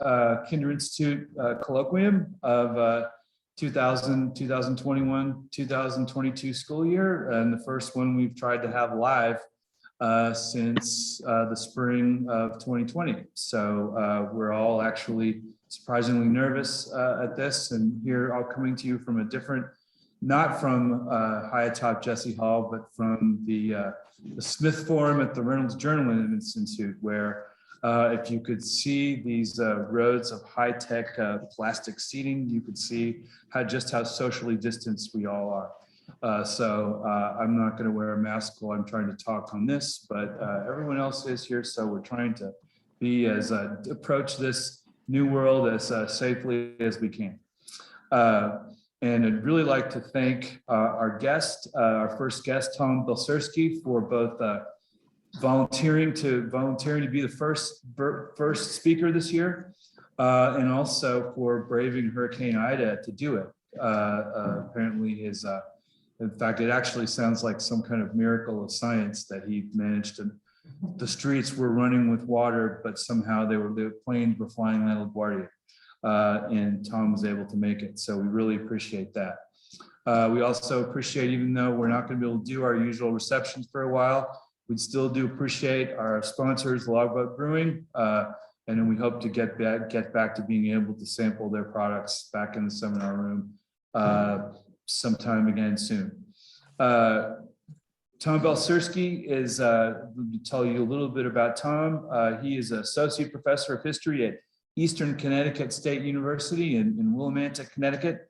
Kinder Institute colloquium of 2021-2022 school year, and the first one we've tried to have live since the spring of 2020. So we're all actually surprisingly nervous at this, and here all coming to you from a different, not from high atop Jesse Hall, but from the Smith Forum at the Reynolds Journalism Institute, where if you could see these rows of high-tech plastic seating, you could see just how socially distanced we all are. So I'm not going to wear a mask while I'm trying to talk on this, but everyone else is here, so we're trying to be as approach this new world as safely as we can. And I'd really like to thank our guest, our first guest, Tom Balcerski, for both volunteering to be the first speaker this year, and also for braving Hurricane Ida to do it. Apparently his, in fact, it actually sounds like some kind of miracle of science that he managed to, the streets were running with water, but somehow the planes were flying out of LaGuardia. And Tom was able to make it. So we really appreciate that. We also appreciate, even though we're not going to be able to do our usual receptions for a while, we still do appreciate our sponsors, Logboat Brewing, and then we hope to get back to being able to sample their products back in the seminar room sometime again soon. Tom Balcerski is, to tell you a little bit about Tom. He is an associate professor of history at Eastern Connecticut State University in Willimantic, Connecticut.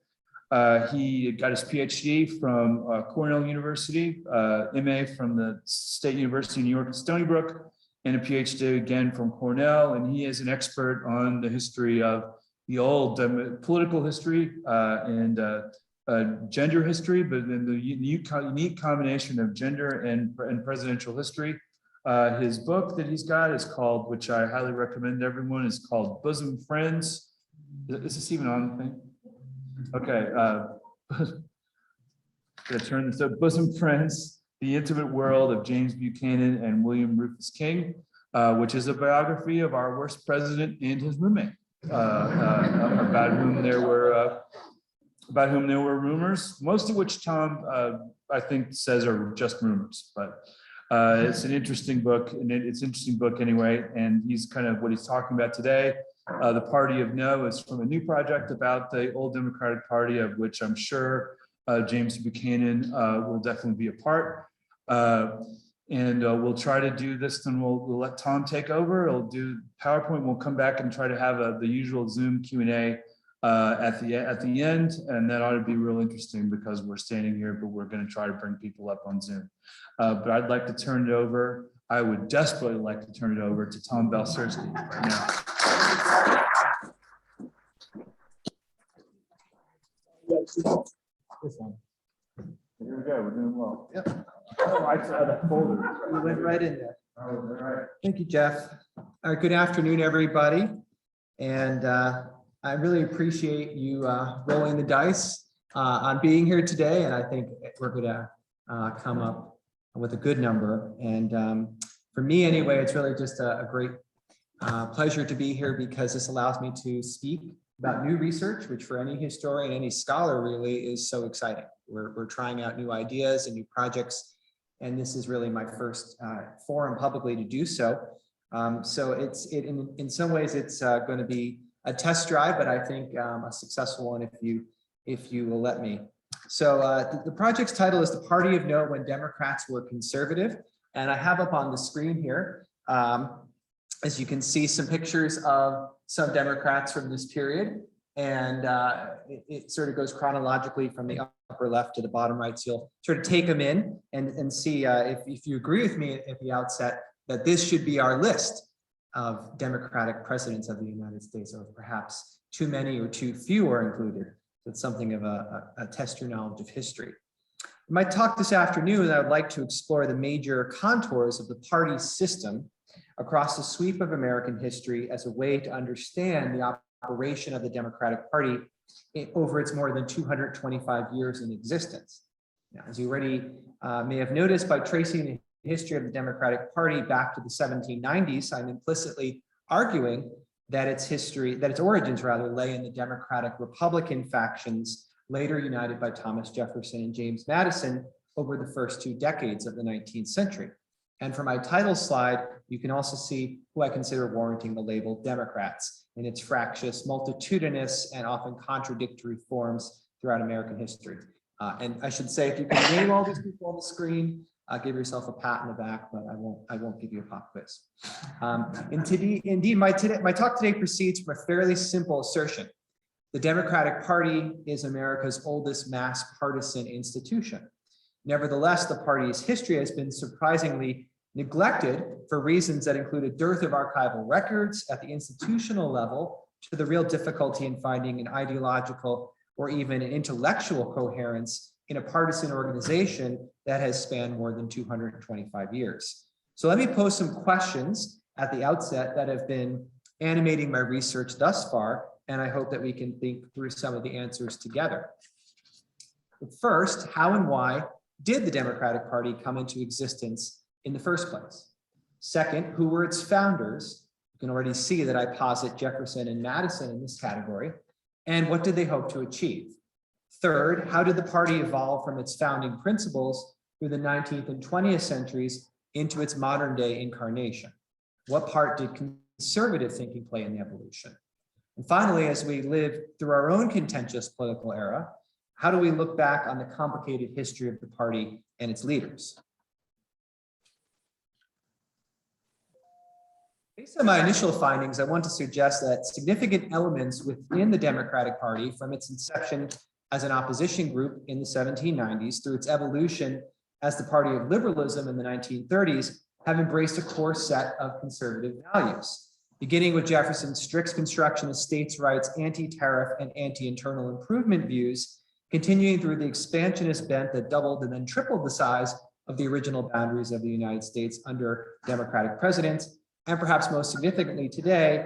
He got his PhD from Cornell University, MA from the State University of New York at Stony Brook, and a PhD again from Cornell. And he is an expert on the history of the old political history and gender history, but then the unique combination of gender and presidential history. His book that he's got is called, which I highly recommend to everyone, is called Bosom Friends. Is this even on the thing? Okay. Gonna turn this up. Bosom Friends, The Intimate World of James Buchanan and William Rufus King, which is a biography of our worst president and his roommate, about whom there were rumors, most of which Tom, I think, says are just rumors, but it's an interesting book, and it's an interesting book anyway. And he's kind of what he's talking about today. The Party of No is from a new project about the old Democratic Party, of which I'm sure James Buchanan will definitely be a part. And we'll try to do this, and we'll let Tom take over. He'll do PowerPoint. We'll come back and try to have the usual Zoom Q&A at the end, and that ought to be real interesting because we're standing here, but we're going to try to bring people up on Zoom. But I'd like to turn it over. I would desperately like to turn it over to Tom Balcerski right now. This one. Here we go. We're doing well. Yep. Oh, I saw that folder. We went right in there. Oh, all right. Thank you, Jeff. Good afternoon, everybody. And I really appreciate you rolling the dice on being here today. And I think we're going to come up with a good number. And for me, anyway, it's really just a great pleasure to be here because this allows me to speak about new research, which for any historian, any scholar really is so exciting. We're trying out new ideas and new projects. And this is really my first forum publicly to do so. So in some ways, it's going to be a test drive, but I think a successful one if you will let me. So the project's title is The Party of No When Democrats Were Conservative. And I have up on the screen here, as you can see, some pictures of some Democrats from this period. And it sort of goes chronologically from the upper left to the bottom right. So you'll sort of take them in and see if you agree with me at the outset that this should be our list of Democratic presidents of the United States, or perhaps too many or too few are included. So it's something of a test your knowledge of history. In my talk this afternoon, I would like to explore the major contours of the party system across the sweep of American history as a way to understand the operation of the Democratic Party over its more than 225 years in existence. Now, as you already may have noticed, by tracing the history of the Democratic Party back to the 1790s, I'm implicitly arguing that its origins rather lay in the Democratic Republican factions, later united by Thomas Jefferson and James Madison over the first 2 decades of the 19th century. And for my title slide, you can also see who I consider warranting the label Democrats in its fractious, multitudinous, and often contradictory forms throughout American history. And I should say, if you can name all these people on the screen, give yourself a pat in the back, but I won't give you a pop quiz. Indeed, my talk today proceeds from a fairly simple assertion. The Democratic Party is America's oldest mass partisan institution. Nevertheless, the party's history has been surprisingly neglected for reasons that include a dearth of archival records at the institutional level to the real difficulty in finding an ideological or even an intellectual coherence in a partisan organization that has spanned more than 225 years. So let me pose some questions at the outset that have been animating my research thus far, and I hope that we can think through some of the answers together. But first, how and why did the Democratic Party come into existence in the first place? Second, who were its founders? You can already see that I posit Jefferson and Madison in this category. And what did they hope to achieve? Third, how did the party evolve from its founding principles through the 19th and 20th centuries into its modern day incarnation? What part did conservative thinking play in the evolution? And finally, as we live through our own contentious political era, how do we look back on the complicated history of the party and its leaders? Based on my initial findings, I want to suggest that significant elements within the Democratic Party, from its inception as an opposition group in the 1790s through its evolution as the party of liberalism in the 1930s, have embraced a core set of conservative values, beginning with Jefferson's strict construction of states' rights, anti-tariff, and anti-internal improvement views, continuing through the expansionist bent that doubled and then tripled the size of the original boundaries of the United States under Democratic presidents, and perhaps most significantly today,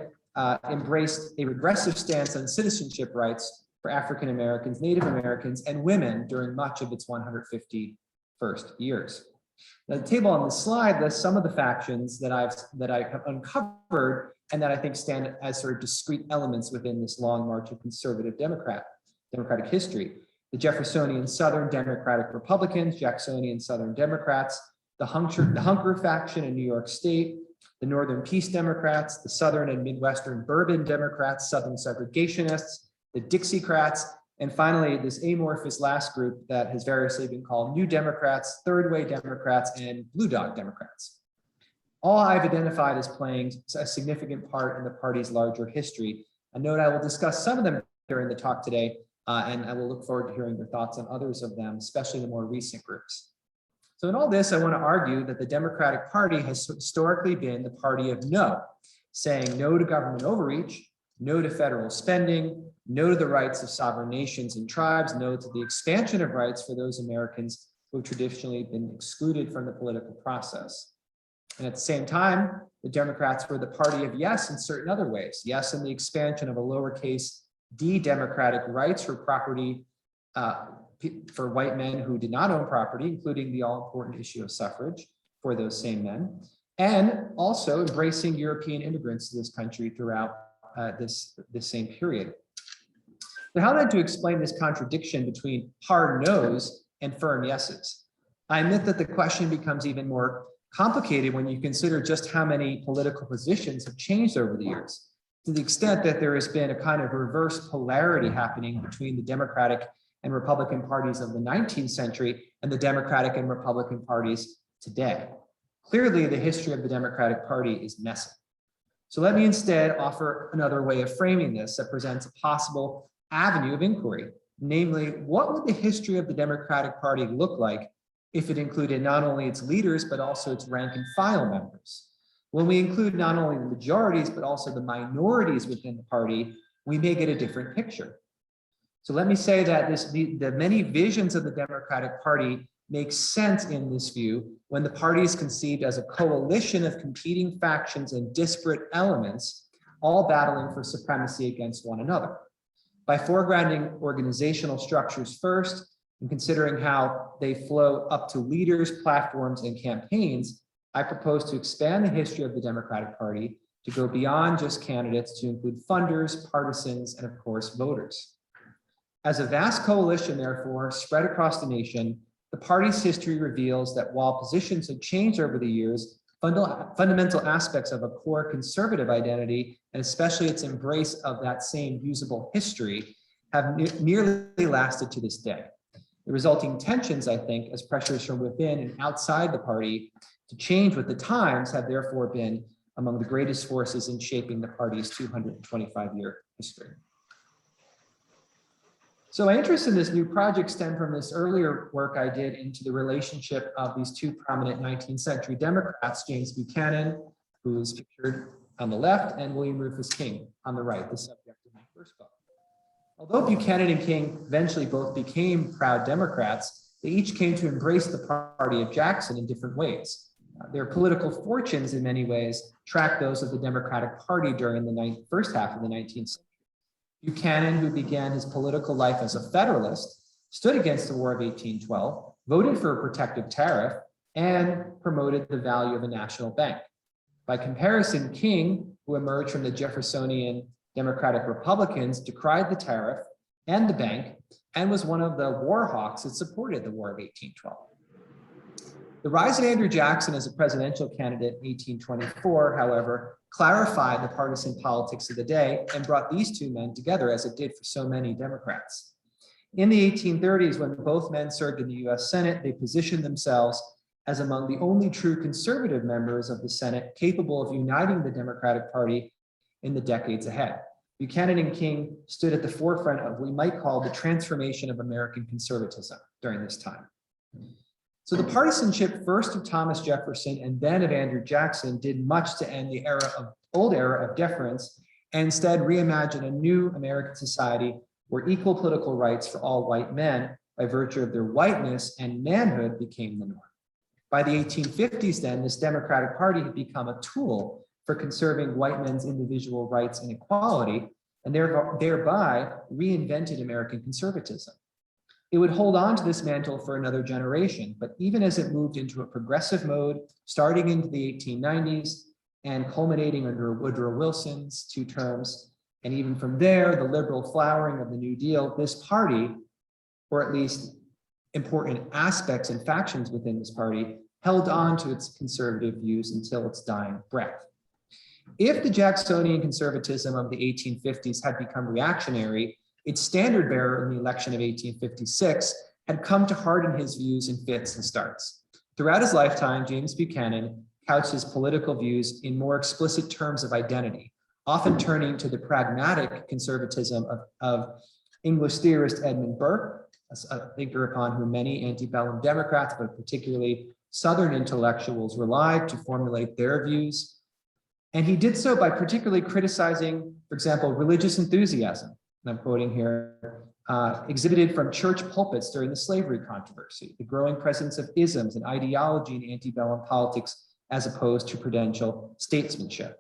embraced a regressive stance on citizenship rights for African Americans, Native Americans, and women during much of its 151st years. Now, the table on the slide lists some of the factions that I have uncovered and that I think stand as sort of discrete elements within this long march of conservative democratic history. The Jeffersonian Southern Democratic Republicans, Jacksonian Southern Democrats, the Hunker faction in New York State, the Northern Peace Democrats, the Southern and Midwestern Bourbon Democrats, Southern Segregationists, the Dixiecrats, and finally, this amorphous last group that has variously been called New Democrats, Third Way Democrats, and Blue Dog Democrats. All I've identified as playing a significant part in the party's larger history. I note I will discuss some of them during the talk today, and I will look forward to hearing your thoughts on others of them, especially the more recent groups. So in all this, I want to argue that the Democratic Party has historically been the party of no, saying no to government overreach, no to federal spending, no to the rights of sovereign nations and tribes, no to the expansion of rights for those Americans who have traditionally been excluded from the political process. And at the same time, the Democrats were the party of yes in certain other ways. Yes, in the expansion of a lowercase d democratic rights for property for white men who did not own property, including the all-important issue of suffrage for those same men, and also embracing European immigrants to this country throughout this same period. So how then to explain this contradiction between hard no's and firm yeses? I admit that the question becomes even more complicated when you consider just how many political positions have changed over the years, to the extent that there has been a kind of reverse polarity happening between the Democratic and Republican parties of the 19th century and the Democratic and Republican parties today. Clearly, the history of the Democratic Party is messy. So let me instead offer another way of framing this that presents a possible avenue of inquiry. Namely, what would the history of the Democratic Party look like if it included not only its leaders, but also its rank and file members? When we include not only the majorities, but also the minorities within the party, we may get a different picture. So let me say that the many visions of the Democratic Party make sense in this view when the party is conceived as a coalition of competing factions and disparate elements, all battling for supremacy against one another. By foregrounding organizational structures first, and considering how they flow up to leaders, platforms, and campaigns, I propose to expand the history of the Democratic Party to go beyond just candidates to include funders, partisans, and of course, voters. As a vast coalition, therefore, spread across the nation, the party's history reveals that while positions have changed over the years, fundamental aspects of a core conservative identity, and especially its embrace of that same usable history, have nearly lasted to this day. The resulting tensions, I think, as pressures from within and outside the party to change with the times have therefore been among the greatest forces in shaping the party's 225-year history. So my interest in this new project stemmed from this earlier work I did into the relationship of these two prominent 19th century Democrats, James Buchanan, who is pictured on the left, and William Rufus King on the right, the subject of my first book. Although Buchanan and King eventually both became proud Democrats, they each came to embrace the party of Jackson in different ways. Their political fortunes in many ways tracked those of the Democratic Party during the first half of the 19th century. Buchanan, who began his political life as a Federalist, stood against the War of 1812, voted for a protective tariff, and promoted the value of a national bank. By comparison, King, who emerged from the Jeffersonian Democratic Republicans, decried the tariff and the bank, and was one of the war hawks that supported the War of 1812. The rise of Andrew Jackson as a presidential candidate in 1824, however, clarified the partisan politics of the day and brought these two men together, as it did for so many Democrats. In the 1830s, when both men served in the US Senate, they positioned themselves as among the only true conservative members of the Senate capable of uniting the Democratic Party in the decades ahead. Buchanan and King stood at the forefront of what we might call the transformation of American conservatism during this time. So the partisanship, first of Thomas Jefferson and then of Andrew Jackson, did much to end the old era of deference and instead reimagine a new American society where equal political rights for all white men by virtue of their whiteness and manhood became the norm. By the 1850s then, this Democratic Party had become a tool for conserving white men's individual rights and equality, and thereby reinvented American conservatism. It would hold on to this mantle for another generation, but even as it moved into a progressive mode, starting into the 1890s and culminating under Woodrow Wilson's 2 terms, and even from there, the liberal flowering of the New Deal, this party, or at least important aspects and factions within this party, held on to its conservative views until its dying breath. If the Jacksonian conservatism of the 1850s had become reactionary, its standard bearer in the election of 1856 had come to harden his views in fits and starts. Throughout his lifetime, James Buchanan couched his political views in more explicit terms of identity, often turning to the pragmatic conservatism of English theorist Edmund Burke, a thinker upon whom many antebellum Democrats, but particularly Southern intellectuals, relied to formulate their views. And he did so by particularly criticizing, for example, religious enthusiasm, and I'm quoting here, exhibited from church pulpits during the slavery controversy, the growing presence of isms and ideology in antebellum politics as opposed to prudential statesmanship.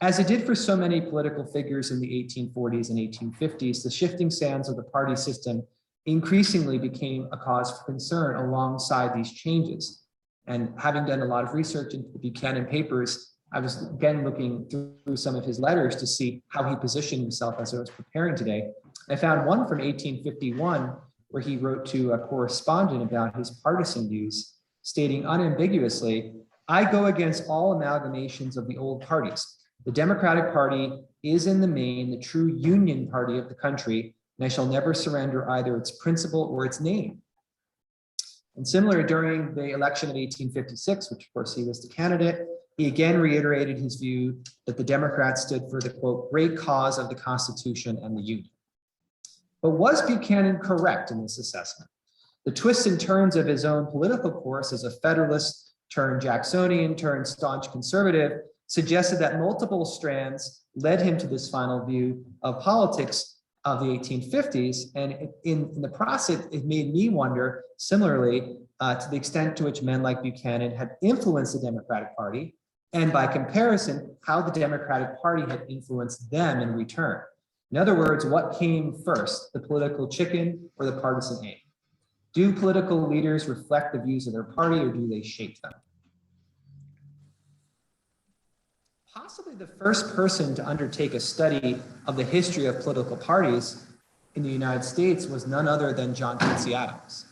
As it did for so many political figures in the 1840s and 1850s, the shifting sands of the party system increasingly became a cause for concern alongside these changes. And having done a lot of research into the Buchanan papers, I was again looking through some of his letters to see how he positioned himself as I was preparing today. I found one from 1851 where he wrote to a correspondent about his partisan views, stating unambiguously, "I go against all amalgamations of the old parties. The Democratic Party is in the main the true union party of the country, and I shall never surrender either its principle or its name." And similar, during the election of 1856, which of course he was the candidate, he again reiterated his view that the Democrats stood for the, quote, great cause of the Constitution and the Union. But was Buchanan correct in this assessment? The twists and turns of his own political course as a Federalist turned Jacksonian turned staunch conservative suggested that multiple strands led him to this final view of politics of the 1850s. And in the process, it made me wonder, similarly, to the extent to which men like Buchanan had influenced the Democratic Party, and by comparison, how the Democratic Party had influenced them in return. In other words, what came first, the political chicken or the partisan egg? Do political leaders reflect the views of their party, or do they shape them? Possibly the first person to undertake a study of the history of political parties in the United States was none other than John Quincy Adams,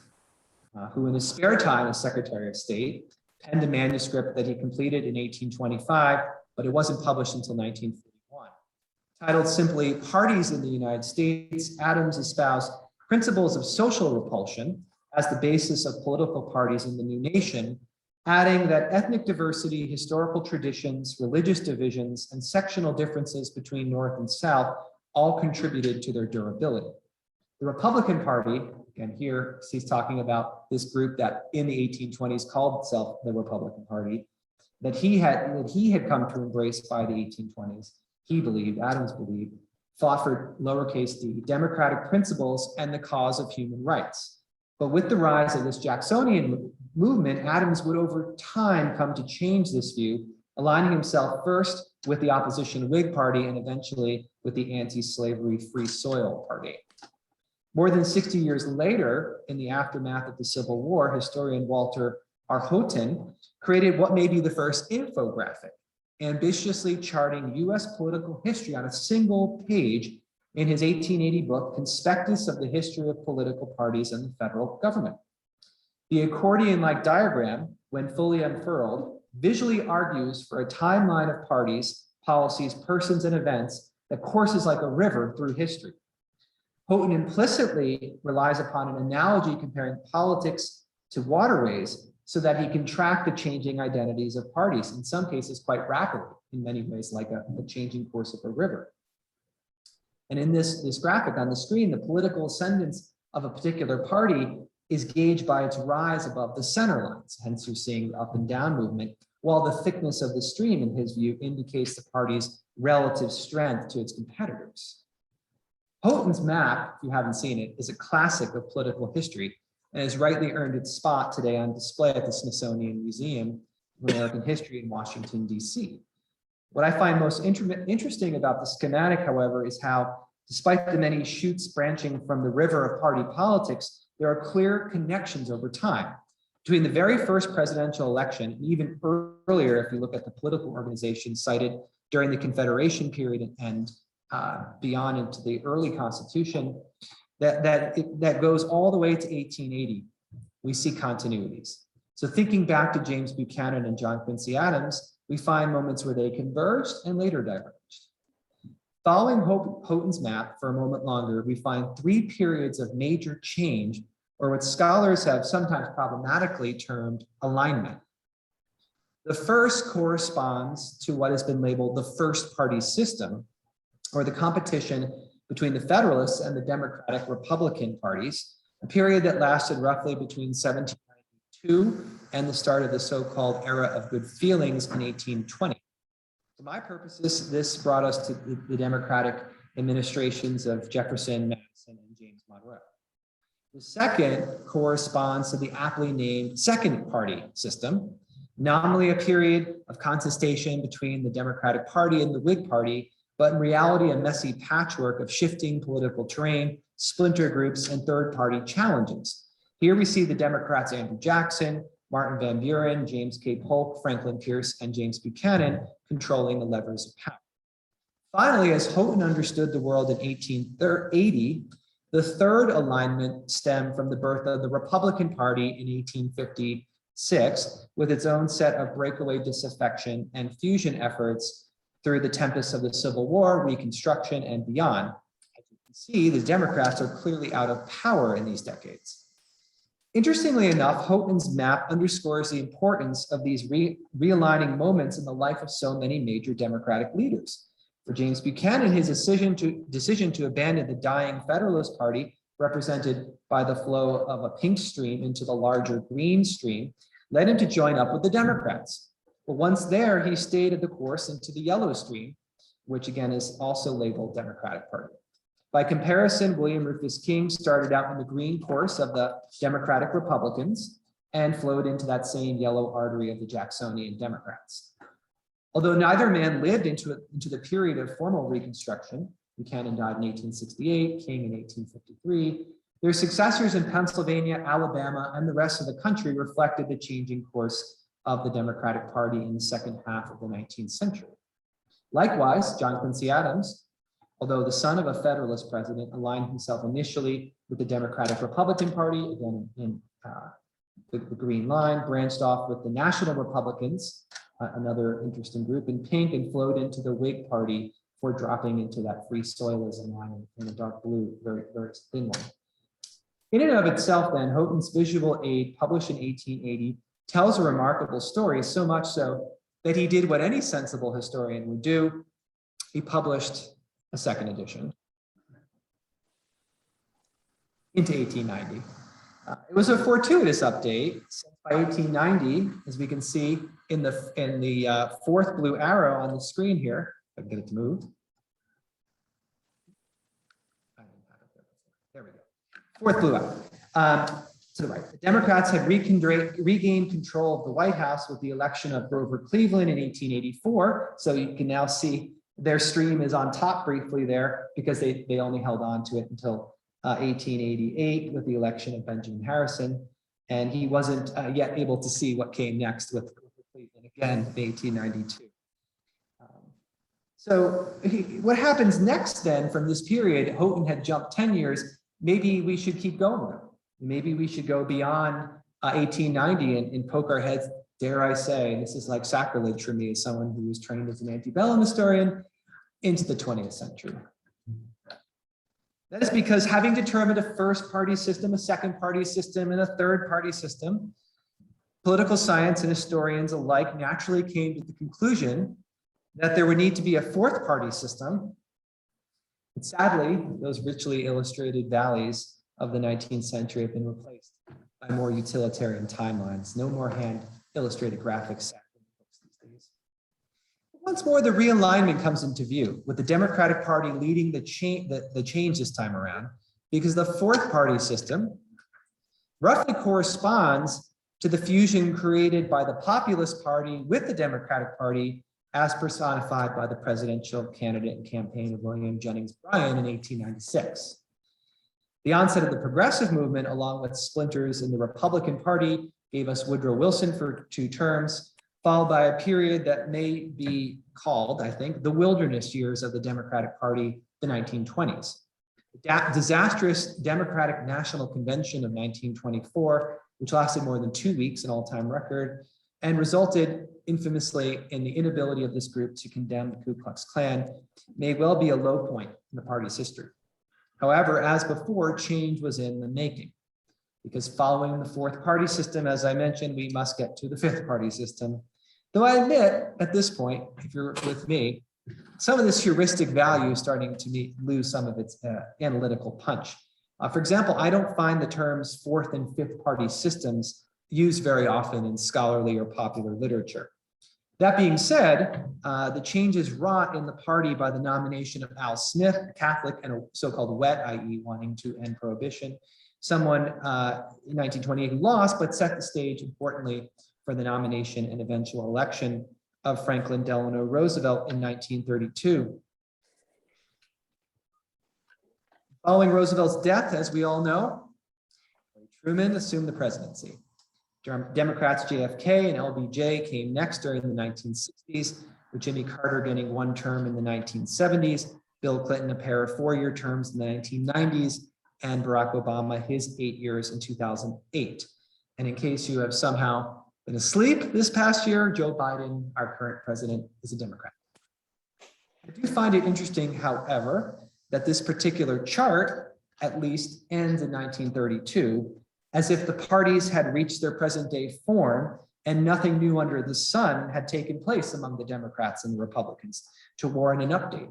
who in his spare time as Secretary of State penned a manuscript that he completed in 1825, but it wasn't published until 1941. Titled simply Parties in the United States, Adams espoused principles of social repulsion as the basis of political parties in the new nation, adding that ethnic diversity, historical traditions, religious divisions, and sectional differences between North and South all contributed to their durability. The Republican Party, again here he's talking about this group that in the 1820s called itself the Republican Party, that he had come to embrace by the 1820s, he believed, Adams believed, fought for lowercase d, democratic principles and the cause of human rights. But with the rise of this Jacksonian movement, Adams would over time come to change this view, aligning himself first with the opposition Whig Party and eventually with the anti-slavery Free Soil Party. More than 60 years later, in the aftermath of the Civil War, historian Walter R. Houghton created what may be the first infographic, ambitiously charting US political history on a single page in his 1880 book, Conspectus of the History of Political Parties and the Federal Government. The accordion-like diagram, when fully unfurled, visually argues for a timeline of parties, policies, persons, and events that courses like a river through history. Houghton implicitly relies upon an analogy comparing politics to waterways so that he can track the changing identities of parties, in some cases quite rapidly, in many ways like a changing course of a river. And in this graphic on the screen, the political ascendance of a particular party is gauged by its rise above the center lines. Hence, you're seeing the up and down movement, while the thickness of the stream, in his view, indicates the party's relative strength to its competitors. Houghton's map, if you haven't seen it, is a classic of political history and has rightly earned its spot today on display at the Smithsonian Museum of American History in Washington, D.C. What I find most interesting about the schematic, however, is how, despite the many shoots branching from the river of party politics, there are clear connections over time between the very first presidential election, and even earlier, if you look at the political organizations cited during the Confederation period and beyond into the early Constitution, that goes all the way to 1880. We see continuities. So thinking back to James Buchanan and John Quincy Adams, we find moments where they converged and later diverged. Following Houghton's map for a moment longer, we find three periods of major change, or what scholars have sometimes problematically termed alignment. The first corresponds to what has been labeled the first party system, or the competition between the Federalists and the Democratic Republican parties, a period that lasted roughly between 1792 and the start of the so-called era of good feelings in 1820. For my purposes, this brought us to the Democratic administrations of Jefferson, Madison, and James Monroe. The second corresponds to the aptly named second party system, nominally a period of contestation between the Democratic Party and the Whig Party, but in reality, a messy patchwork of shifting political terrain, splinter groups, and third-party challenges. Here we see the Democrats Andrew Jackson, Martin Van Buren, James K. Polk, Franklin Pierce, and James Buchanan controlling the levers of power. Finally, as Houghton understood the world in 1880, the third alignment stemmed from the birth of the Republican Party in 1856, with its own set of breakaway disaffection and fusion efforts through the tempests of the Civil War, Reconstruction, and beyond. As you can see, the Democrats are clearly out of power in these decades. Interestingly enough, Houghton's map underscores the importance of these realigning moments in the life of so many major Democratic leaders. For James Buchanan, his decision to abandon the dying Federalist Party, represented by the flow of a pink stream into the larger green stream, led him to join up with the Democrats. But once there, he stayed the course into the yellow stream, which again is also labeled Democratic Party. By comparison, William Rufus King started out in the green course of the Democratic Republicans and flowed into that same yellow artery of the Jacksonian Democrats. Although neither man lived into the period of formal Reconstruction, Buchanan died in 1868, King in 1853, their successors in Pennsylvania, Alabama, and the rest of the country reflected the changing course of the Democratic Party in the second half of the 19th century. Likewise, John Quincy Adams, although the son of a Federalist president, aligned himself initially with the Democratic Republican Party, again in the green line, branched off with the National Republicans, another interesting group in pink, and flowed into the Whig Party for dropping into that free soilism line in a dark blue, very, very thin one. In and of itself, then, Houghton's visual aid, published in 1880, tells a remarkable story, so much so that he did what any sensible historian would do. He published a second edition into 1890. It was a fortuitous update. By 1890, as we can see in the fourth blue arrow on the screen here, if I can get it to move. There we go. Fourth blue arrow. To the right. The Democrats had regained control of the White House with the election of Grover Cleveland in 1884. So you can now see their stream is on top briefly there because they only held on to it until 1888 with the election of Benjamin Harrison. And he wasn't yet able to see what came next with Cleveland again in 1892. So what happens next then from this period, Houghton had jumped 10 years. Maybe we should keep going with it. Maybe we should go beyond 1890 and poke our heads, dare I say, this is like sacrilege for me as someone who was trained as an antebellum historian, into the 20th century. That is because having determined a first party system, a second party system, and a third party system, political science and historians alike naturally came to the conclusion that there would need to be a fourth party system. But sadly, those richly illustrated valleys of the 19th century have been replaced by more utilitarian timelines. No more hand illustrated graphics these days. Once more, the realignment comes into view, with the Democratic Party leading the change this time around, because the fourth party system roughly corresponds to the fusion created by the Populist Party with the Democratic Party, as personified by the presidential candidate and campaign of William Jennings Bryan in 1896. The onset of the progressive movement, along with splinters in the Republican Party, gave us Woodrow Wilson for 2 terms, followed by a period that may be called, I think, the wilderness years of the Democratic Party, the 1920s. The disastrous Democratic National Convention of 1924, which lasted more than 2 weeks, an all-time record, and resulted infamously in the inability of this group to condemn the Ku Klux Klan, may well be a low point in the party's history. However, as before, change was in the making, because following the fourth party system, as I mentioned, we must get to the fifth party system. Though I admit at this point, if you're with me, some of this heuristic value is starting to lose some of its analytical punch. For example, I don't find the terms fourth and fifth party systems used very often in scholarly or popular literature. That being said, the changes wrought in the party by the nomination of Al Smith, a Catholic and a so-called wet, i.e. wanting to end prohibition, someone in 1928 who lost, but set the stage, importantly, for the nomination and eventual election of Franklin Delano Roosevelt in 1932. Following Roosevelt's death, as we all know, Truman assumed the presidency. Democrats JFK and LBJ came next during the 1960s, with Jimmy Carter getting 1 term in the 1970s, Bill Clinton a pair of 4-year terms in the 1990s, and Barack Obama his 8 years in 2008. And in case you have somehow been asleep this past year, Joe Biden, our current president, is a Democrat. I do find it interesting, however, that this particular chart at least ends in 1932, as if the parties had reached their present day form and nothing new under the sun had taken place among the Democrats and the Republicans to warrant an update.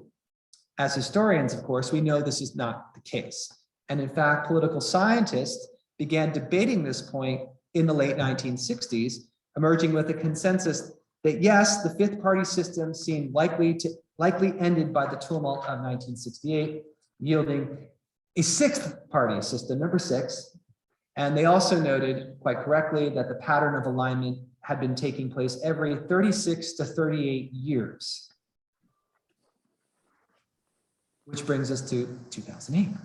As historians, of course, we know this is not the case. And in fact, political scientists began debating this point in the late 1960s, emerging with a consensus that yes, the fifth party system seemed likely ended by the tumult of 1968, yielding a sixth party system, number 6. And they also noted quite correctly that the pattern of alignment had been taking place every 36 to 38 years. Which brings us to 2008.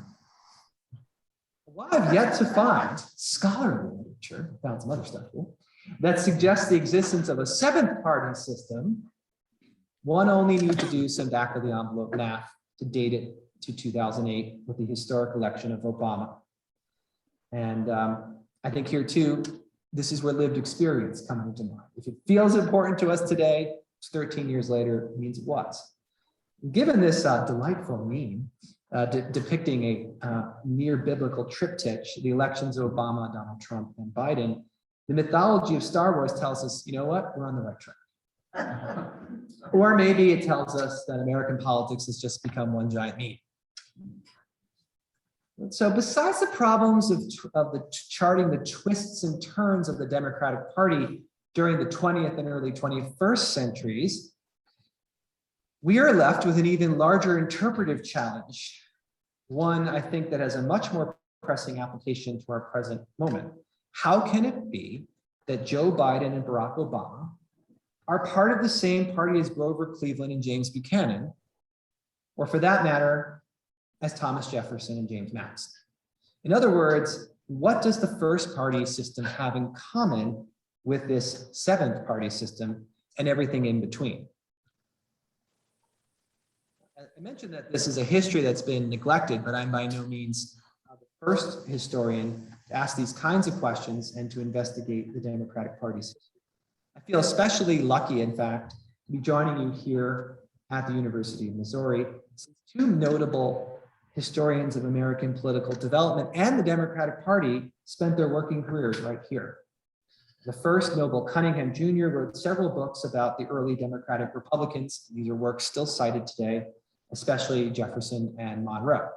Well, I've yet to find scholarly literature, found some other stuff here, that suggests the existence of a seventh party system One only needs to do some back of the envelope math to date it to 2008 with the historic election of Obama. And I think here too, this is where lived experience comes into mind. If it feels important to us today, it's 13 years later, it means it was. Given this delightful meme depicting a near biblical triptych, the elections of Obama, Donald Trump, and Biden, the mythology of Star Wars tells us, you know what, we're on the right track. Or maybe it tells us that American politics has just become one giant meme. So besides the problems of charting the twists and turns of the Democratic Party during the 20th and early 21st centuries, we are left with an even larger interpretive challenge, one I think that has a much more pressing application to our present moment. How can it be that Joe Biden and Barack Obama are part of the same party as Grover Cleveland and James Buchanan, or for that matter, as Thomas Jefferson and James Madison? In other words, what does the first party system have in common with this seventh party system and everything in between? I mentioned that this is a history that's been neglected, but I'm by no means the first historian to ask these kinds of questions and to investigate the Democratic Party's history. I feel especially lucky, in fact, to be joining you here at the University of Missouri, since two notable historians of American political development and the Democratic Party spent their working careers right here. The first, Noble Cunningham Jr., wrote several books about the early Democratic Republicans. These are works still cited today, especially Jefferson and Monroe.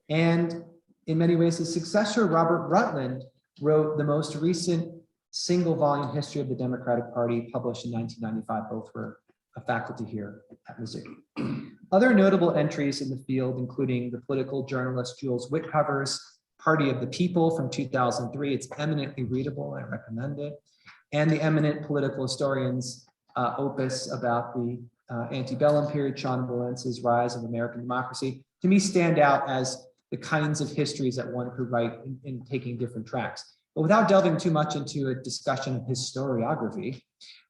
And in many ways, his successor, Robert Rutland, wrote the most recent single volume history of the Democratic Party, published in 1995. Both were a faculty here at Missouri. Other notable entries in the field, including the political journalist Jules Wickover's Party of the People from 2003. It's eminently readable, I recommend it. And the eminent political historian's opus about the antebellum period, Sean Valence's Rise of American Democracy, to me stand out as the kinds of histories that one could write in taking different tracks. But without delving too much into a discussion of historiography,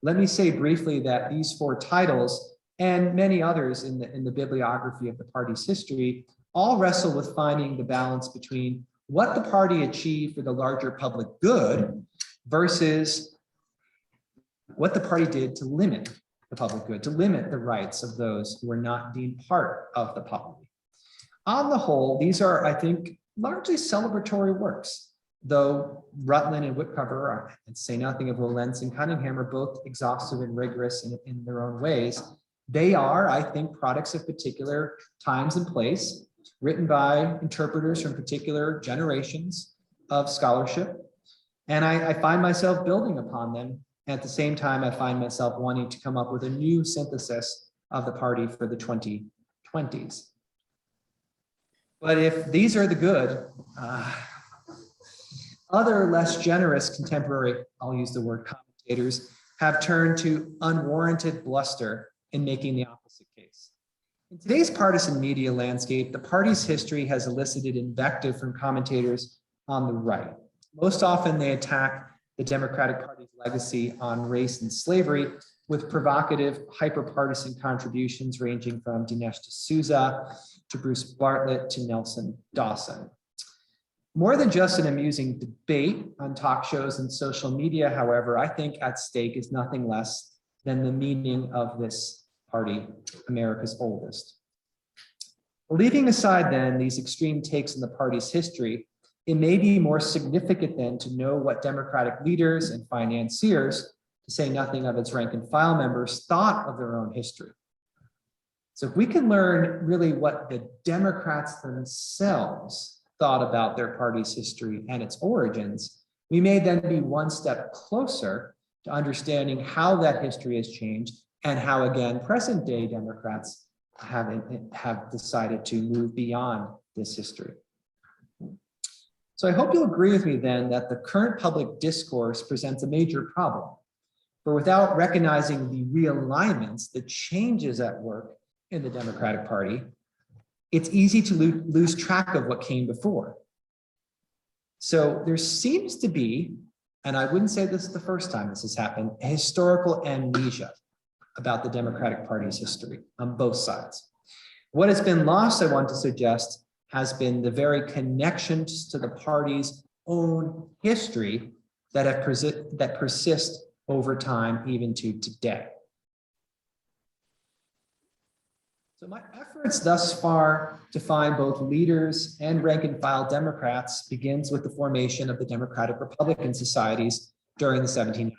let me say briefly that these four titles and many others in the bibliography of the party's history all wrestle with finding the balance between what the party achieved for the larger public good versus what the party did to limit the public good, to limit the rights of those who were not deemed part of the polity. On the whole, these are, I think, largely celebratory works, though Rutland and Wickover, and say nothing of Valence and Cunningham, are both exhaustive and rigorous in their own ways. They are, I think, products of particular times and place, written by interpreters from particular generations of scholarship. And I find myself building upon them. At the same time, I find myself wanting to come up with a new synthesis of the party for the 2020s. But if these are the good, other less generous contemporary, I'll use the word commentators, have turned to unwarranted bluster in making the opposite case. In today's partisan media landscape, the party's history has elicited invective from commentators on the right. Most often they attack the Democratic Party's legacy on race and slavery with provocative, hyper-partisan contributions ranging from Dinesh D'Souza to Bruce Bartlett to Nelson Dawson. More than just an amusing debate on talk shows and social media, however, I think at stake is nothing less than the meaning of this party, America's oldest. Leaving aside then these extreme takes in the party's history, it may be more significant then to know what Democratic leaders and financiers, to say nothing of its rank and file members, thought of their own history. So if we can learn really what the Democrats themselves thought about their party's history and its origins, we may then be one step closer to understanding how that history has changed and how, again, present day Democrats have decided to move beyond this history. So I hope you'll agree with me then that the current public discourse presents a major problem. For without recognizing the realignments, the changes at work in the Democratic Party, it's easy to lose track of what came before. So there seems to be, and I wouldn't say this is the first time this has happened, a historical amnesia about the Democratic Party's history on both sides. What has been lost, I want to suggest, has been the very connections to the party's own history that persist over time, even to today. So my efforts thus far to find both leaders and rank and file Democrats begins with the formation of the Democratic Republican societies during the 1790s.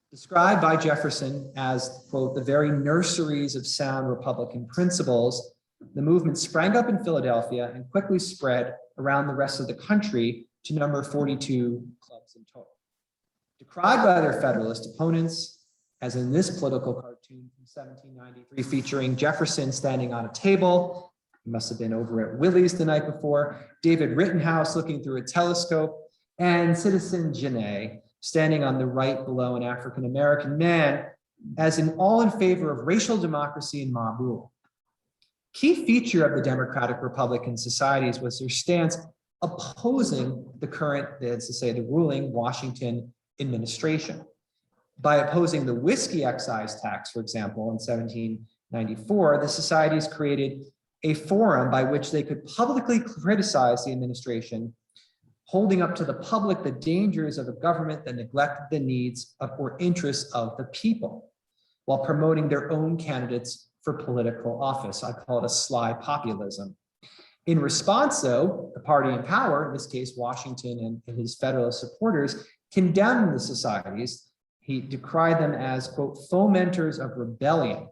Described by Jefferson as, quote, the very nurseries of sound Republican principles, the movement sprang up in Philadelphia and quickly spread around the rest of the country to number 42 clubs in total. Decried by their Federalist opponents, as in this political cartoon from 1793 featuring Jefferson standing on a table, he must have been over at Willie's the night before, David Rittenhouse looking through a telescope, and Citizen Genet standing on the right below an African-American man, as in all in favor of racial democracy and mob rule. Key feature of the Democratic Republican societies was their stance opposing the current, that's to say, the ruling Washington administration. By opposing the whiskey excise tax, for example, in 1794, the societies created a forum by which they could publicly criticize the administration, holding up to the public the dangers of a government that neglected the needs of or interests of the people, while promoting their own candidates for political office. I call it a sly populism. In response, though, the party in power, in this case, Washington and his Federalist supporters, condemned the societies. He decried them as, quote, fomenters of rebellion.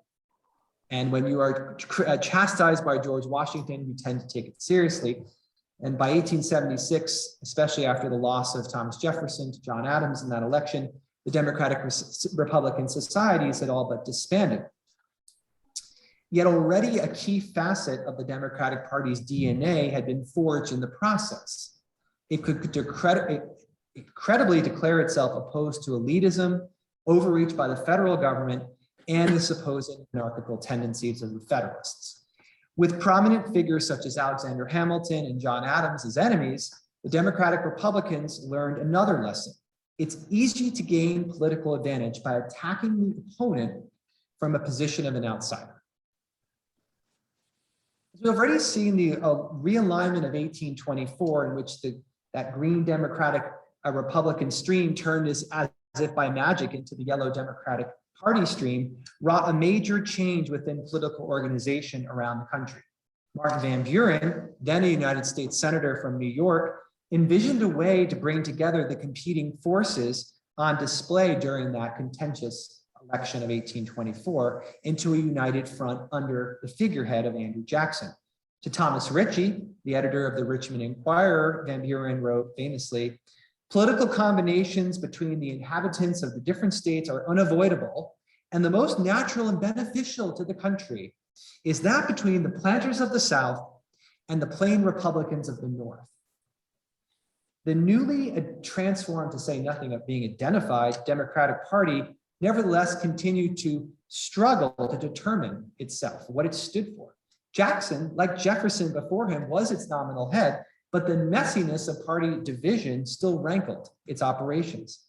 And when you are chastised by George Washington, you tend to take it seriously. And by 1876, especially after the loss of Thomas Jefferson to John Adams in that election, the Democratic Republican societies had all but disbanded. Yet already a key facet of the Democratic Party's DNA had been forged in the process. It could credibly declare itself opposed to elitism, overreach by the federal government, and the supposed anarchical tendencies of the Federalists. With prominent figures such as Alexander Hamilton and John Adams as enemies, the Democratic Republicans learned another lesson. It's easy to gain political advantage by attacking the opponent from a position of an outsider. We've already seen the realignment of 1824, in which that green Democratic Republican stream turned as if by magic into the yellow Democratic Party stream, wrought a major change within political organization around the country. Martin Van Buren, then a United States Senator from New York, envisioned a way to bring together the competing forces on display during that contentious election of 1824 into a united front under the figurehead of Andrew Jackson. To Thomas Ritchie, the editor of the Richmond Enquirer, Van Buren wrote famously, political combinations between the inhabitants of the different states are unavoidable, and the most natural and beneficial to the country is that between the planters of the South and the plain Republicans of the North. The newly transformed, to say nothing of being identified, Democratic Party nevertheless continued to struggle to determine itself, what it stood for. Jackson, like Jefferson before him, was its nominal head, but the messiness of party division still rankled its operations.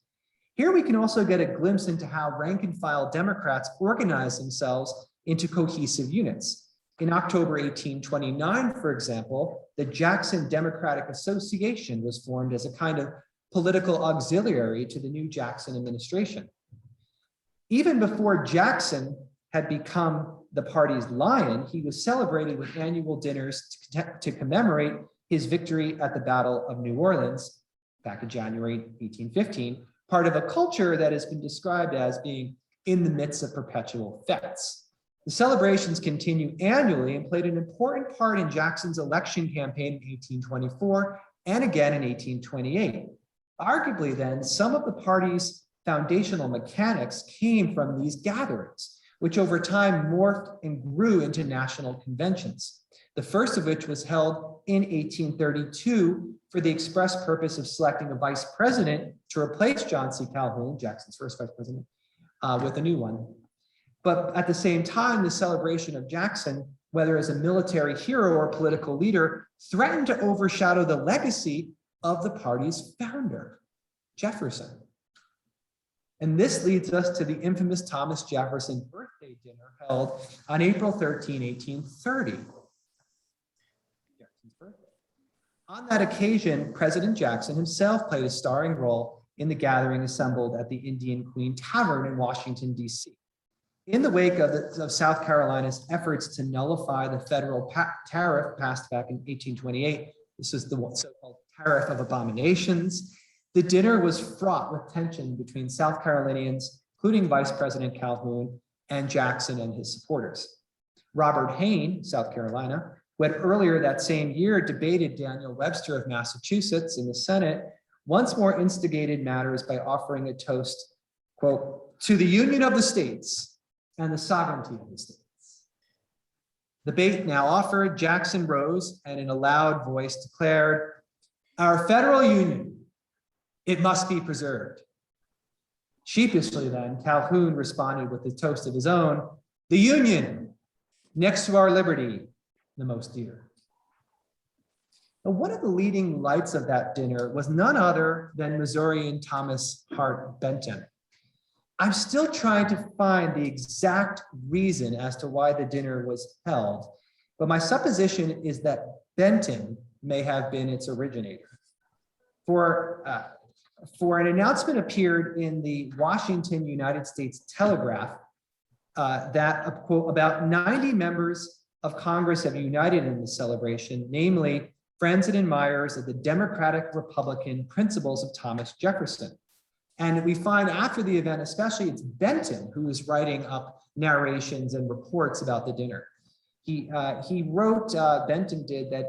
Here we can also get a glimpse into how rank and file Democrats organized themselves into cohesive units. In October 1829, for example, the Jackson Democratic Association was formed as a kind of political auxiliary to the new Jackson administration. Even before Jackson had become the party's lion, he was celebrated with annual dinners to commemorate his victory at the Battle of New Orleans back in January 1815, part of a culture that has been described as being in the midst of perpetual fetes. The celebrations continue annually and played an important part in Jackson's election campaign in 1824 and again in 1828. Arguably then, some of the party's foundational mechanics came from these gatherings, which over time morphed and grew into national conventions. The first of which was held in 1832 for the express purpose of selecting a vice president to replace John C. Calhoun, Jackson's first vice president, with a new one. But at the same time, the celebration of Jackson, whether as a military hero or political leader, threatened to overshadow the legacy of the party's founder, Jefferson. And this leads us to the infamous Thomas Jefferson birthday dinner held on April 13, 1830. Jefferson's birthday. On that occasion, President Jackson himself played a starring role in the gathering assembled at the Indian Queen Tavern in Washington, D.C. In the wake of South Carolina's efforts to nullify the federal tariff passed back in 1828, this was the so-called Tariff of Abominations, the dinner was fraught with tension between South Carolinians, including Vice President Calhoun, and Jackson and his supporters. Robert Hayne, South Carolina, who had earlier that same year debated Daniel Webster of Massachusetts in the Senate, once more instigated matters by offering a toast, quote, "to the union of the states and the sovereignty of the states." The bait now offered, Jackson rose and in a loud voice declared, "Our federal union, it must be preserved." Sheepishly then, Calhoun responded with a toast of his own, "The Union, next to our liberty, the most dear." Now, one of the leading lights of that dinner was none other than Missourian Thomas Hart Benton. I'm still trying to find the exact reason as to why the dinner was held, but my supposition is that Benton may have been its originator. For an announcement appeared in the Washington United States Telegraph that, quote, "about 90 members of Congress have united in the celebration, namely friends and admirers of the Democratic Republican principles of Thomas Jefferson." And we find after the event, especially it's Benton who is writing up narrations and reports about the dinner. He wrote, Benton did that,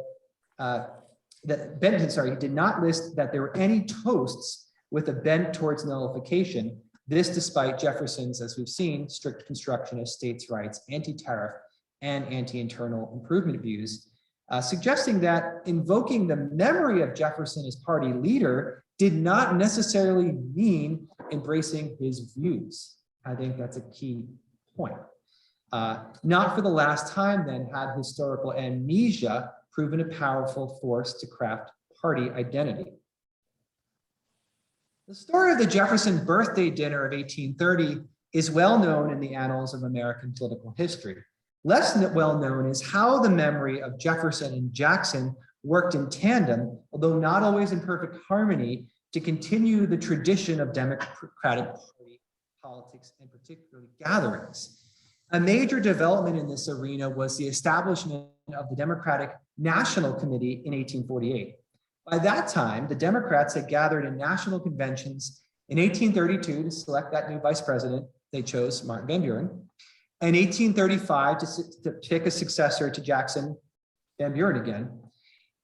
he did not list that there were any toasts with a bent towards nullification. This despite Jefferson's, as we've seen, strict construction of states' rights, anti-tariff, and anti-internal improvement views, suggesting that invoking the memory of Jefferson as party leader did not necessarily mean embracing his views. I think that's a key point. Not for the last time then had historical amnesia proven a powerful force to craft party identity. The story of the Jefferson birthday dinner of 1830 is well known in the annals of American political history. Less well known is how the memory of Jefferson and Jackson worked in tandem, although not always in perfect harmony, to continue the tradition of Democratic Party politics and particularly gatherings. A major development in this arena was the establishment of the Democratic National Committee in 1848. By that time, the Democrats had gathered in national conventions in 1832 to select that new vice president. They chose Martin Van Buren. In 1835 to pick a successor to Jackson, Van Buren again.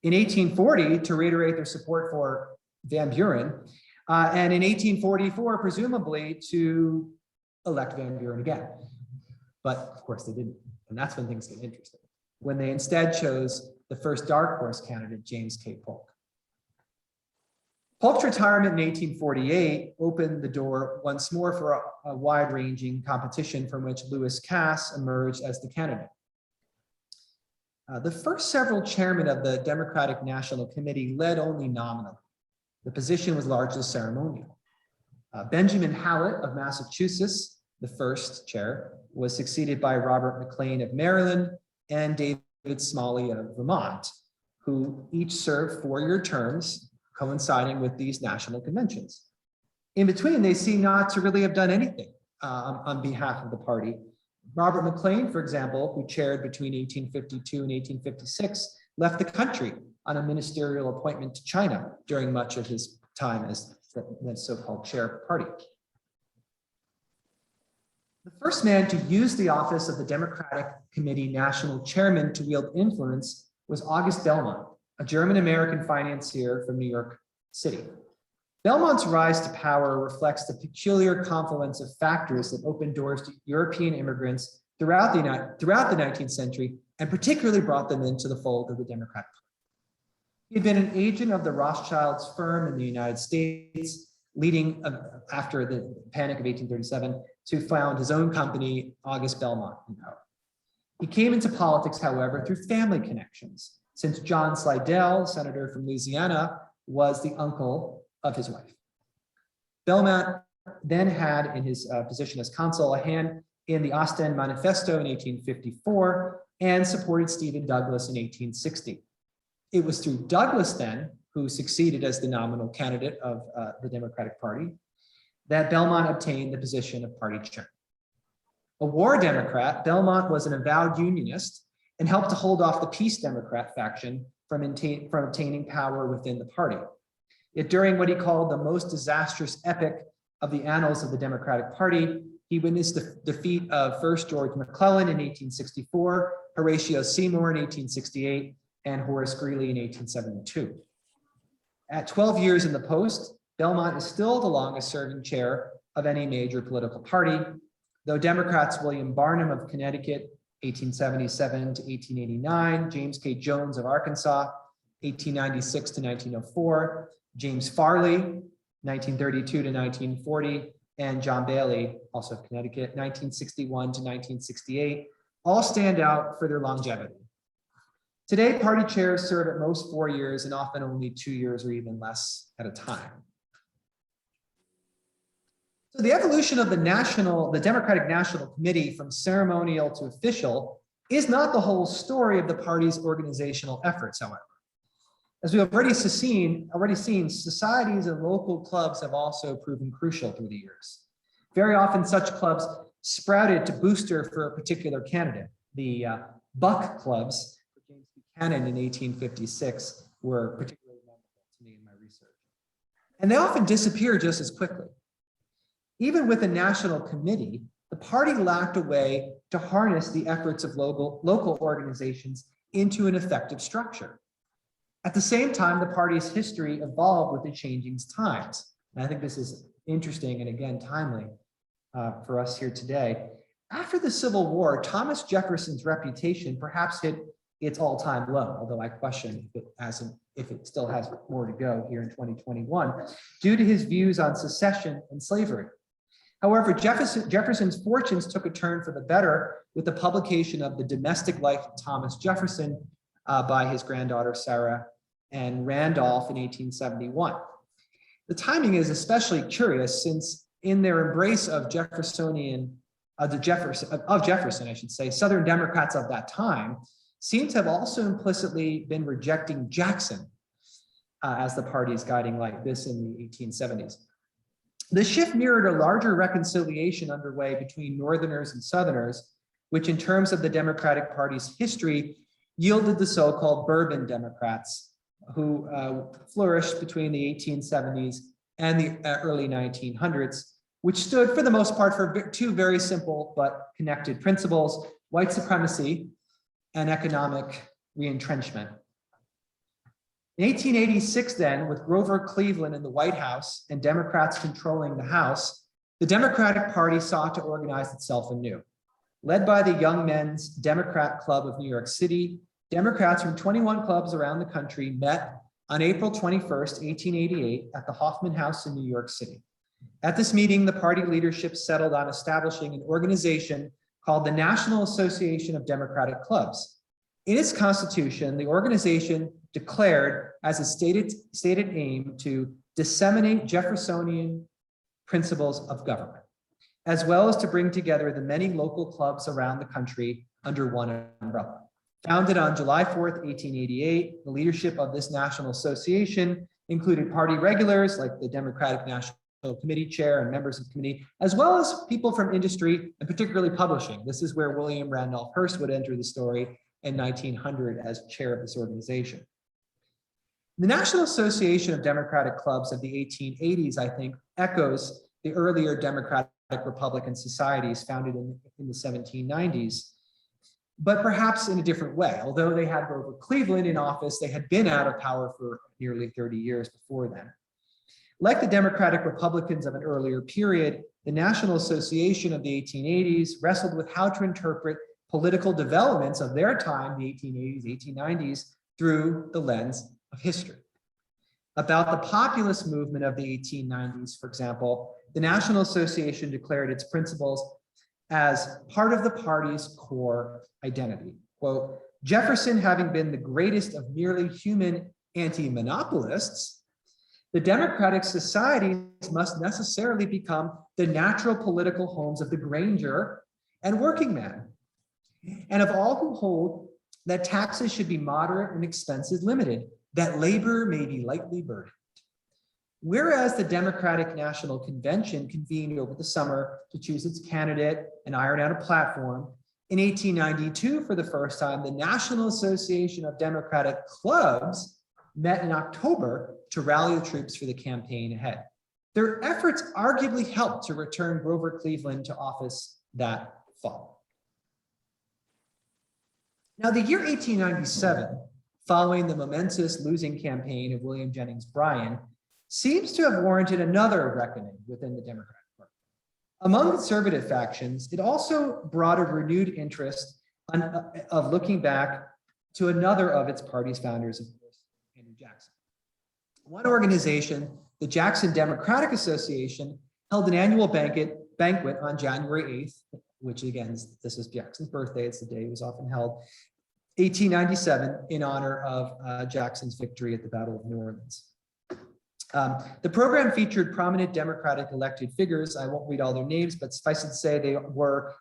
In 1840 to reiterate their support for Van Buren. And in 1844, presumably to elect Van Buren again. But of course they didn't. And that's when things get interesting. When they instead chose the first dark horse candidate, James K. Polk. Polk's retirement in 1848 opened the door once more for a wide-ranging competition from which Lewis Cass emerged as the candidate. The first several chairmen of the Democratic National Committee led only nominally. The position was largely ceremonial. Benjamin Hallett of Massachusetts, the first chair, was succeeded by Robert McLean of Maryland and David Smalley of Vermont, who each served four-year terms coinciding with these national conventions. In between, they seem not to really have done anything on behalf of the party. Robert McLean, for example, who chaired between 1852 and 1856, left the country on a ministerial appointment to China during much of his time as the so-called chair of the party. The first man to use the office of the Democratic Committee National Chairman to wield influence was August Belmont, a German-American financier from New York City. Belmont's rise to power reflects the peculiar confluence of factors that opened doors to European immigrants throughout the 19th century, and particularly brought them into the fold of the Democratic Party. He had been an agent of the Rothschilds firm in the United States, leading after the Panic of 1837 to found his own company, August Belmont & Co. He came into politics, however, through family connections, since John Slidell, senator from Louisiana, was the uncle of his wife. Belmont then had in his position as consul a hand in the Ostend Manifesto in 1854 and supported Stephen Douglas in 1860. It was through Douglas then, who succeeded as the nominal candidate of the Democratic Party, that Belmont obtained the position of party chair. A war Democrat, Belmont was an avowed unionist and helped to hold off the Peace Democrat faction from obtaining power within the party. Yet during what he called the most disastrous epic of the annals of the Democratic Party, he witnessed the defeat of first George McClellan in 1864, Horatio Seymour in 1868, and Horace Greeley in 1872. At 12 years in the post, Belmont is still the longest serving chair of any major political party, though Democrats William Barnum of Connecticut, 1877 to 1889, James K. Jones of Arkansas, 1896 to 1904, James Farley, 1932 to 1940, and John Bailey, also of Connecticut, 1961 to 1968, all stand out for their longevity. Today, party chairs serve at most 4 years and often only 2 years or even less at a time. So the evolution of the Democratic National Committee from ceremonial to official is not the whole story of the party's organizational efforts, however. As we have already seen, societies and local clubs have also proven crucial through the years. Very often such clubs sprouted to booster for a particular candidate. The Buck clubs for James Buchanan in 1856 were particularly memorable to me in my research. And they often disappear just as quickly. Even with a national committee, the party lacked a way to harness the efforts of local organizations into an effective structure. At the same time, the party's history evolved with the changing times. And I think this is interesting and again, timely for us here today. After the Civil War, Thomas Jefferson's reputation perhaps hit its all-time low, although I question if it still has more to go here in 2021, due to his views on secession and slavery. However, Jefferson's fortunes took a turn for the better with the publication of The Domestic Life of Thomas Jefferson by his granddaughter Sarah and Randolph in 1871. The timing is especially curious since in their embrace of Jefferson, I should say, Southern Democrats of that time seem to have also implicitly been rejecting Jackson as the party's guiding light, this in the 1870s. The shift mirrored a larger reconciliation underway between Northerners and Southerners, which in terms of the Democratic Party's history yielded the so-called bourbon Democrats, who flourished between the 1870s and the early 1900s, which stood for the most part for two very simple but connected principles: white supremacy and economic reentrenchment. In 1886 then, with Grover Cleveland in the White House and Democrats controlling the House, the Democratic Party sought to organize itself anew. Led by the Young Men's Democrat Club of New York City, Democrats from 21 clubs around the country met on April 21st, 1888 at the Hoffman House in New York City. At this meeting, the party leadership settled on establishing an organization called the National Association of Democratic Clubs. In its constitution, the organization declared as its stated aim to disseminate Jeffersonian principles of government, as well as to bring together the many local clubs around the country under one umbrella. Founded on July 4th, 1888, the leadership of this national association included party regulars like the Democratic National Committee chair and members of the committee, as well as people from industry and particularly publishing. This is where William Randolph Hearst would enter the story in 1900 as chair of this organization. The National Association of Democratic Clubs of the 1880s, I think, echoes the earlier Democratic Republican societies founded in the 1790s, but perhaps in a different way. Although they had Grover Cleveland in office, they had been out of power for nearly 30 years before then. Like the Democratic Republicans of an earlier period, the National Association of the 1880s wrestled with how to interpret political developments of their time, the 1880s, 1890s, through the lens of history. About the populist movement of the 1890s, for example, the National Association declared its principles as part of the party's core identity. Quote, Jefferson having been the greatest of merely human anti-monopolists, the democratic societies must necessarily become the natural political homes of the Granger and working man, and of all who hold that taxes should be moderate and expenses limited, that labor may be lightly burdened. Whereas the Democratic National Convention convened over the summer to choose its candidate and iron out a platform, in 1892, for the first time, the National Association of Democratic Clubs met in October to rally the troops for the campaign ahead. Their efforts arguably helped to return Grover Cleveland to office that fall. Now, the year 1897, following the momentous losing campaign of William Jennings Bryan, seems to have warranted another reckoning within the Democratic Party. Among conservative factions, it also brought a renewed interest of looking back to another of its party's founders, of course, Andrew Jackson. One organization, the Jackson Democratic Association, held an annual banquet on January 8th, which again, this is Jackson's birthday, it's the day it was often held, 1897, in honor of Jackson's victory at the Battle of New Orleans. The program featured prominent Democratic elected figures. I won't read all their names, but suffice it to say they were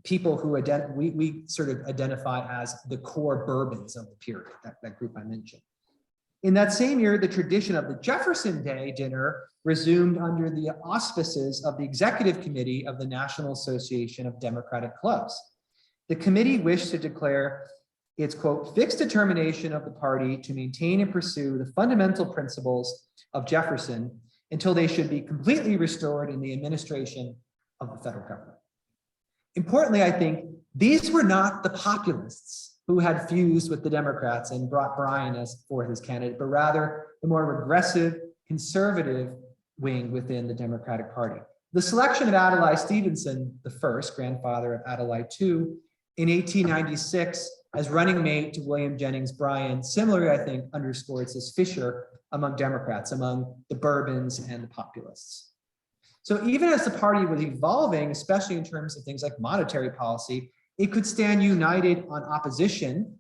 people who we sort of identify as the core bourbons of the period, that group I mentioned. In that same year, the tradition of the Jefferson Day dinner resumed under the auspices of the Executive Committee of the National Association of Democratic Clubs. The committee wished to declare its, quote, fixed determination of the party to maintain and pursue the fundamental principles of Jefferson until they should be completely restored in the administration of the federal government. Importantly, I think these were not the populists who had fused with the Democrats and brought Bryan as forth as candidate, but rather the more regressive, conservative wing within the Democratic Party. The selection of Adlai Stevenson, the first grandfather of Adlai II, in 1896 as running mate to William Jennings Bryan, similarly, I think, underscores this fissure among Democrats, among the Bourbons and the populists. So even as the party was evolving, especially in terms of things like monetary policy, it could stand united on opposition.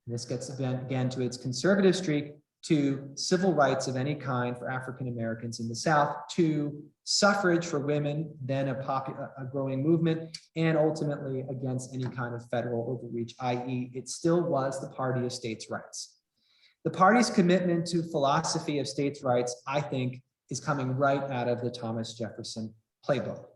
This gets again to its conservative streak, to civil rights of any kind for African Americans in the South, to suffrage for women, then a growing movement, and ultimately against any kind of federal overreach, i.e. it still was the party of states' rights. The party's commitment to philosophy of states' rights, I think, is coming right out of the Thomas Jefferson playbook.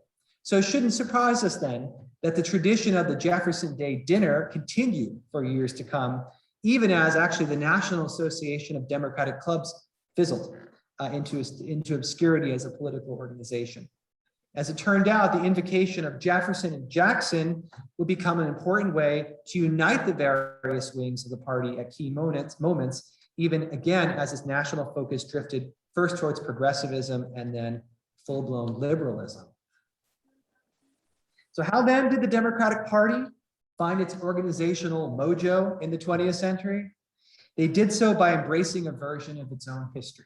So it shouldn't surprise us then that the tradition of the Jefferson Day dinner continued for years to come, even as actually the National Association of Democratic Clubs fizzled into obscurity as a political organization. As it turned out, the invocation of Jefferson and Jackson would become an important way to unite the various wings of the party at key moments, even again as its national focus drifted first towards progressivism and then full-blown liberalism. So how then did the Democratic Party find its organizational mojo in the 20th century? They did so by embracing a version of its own history.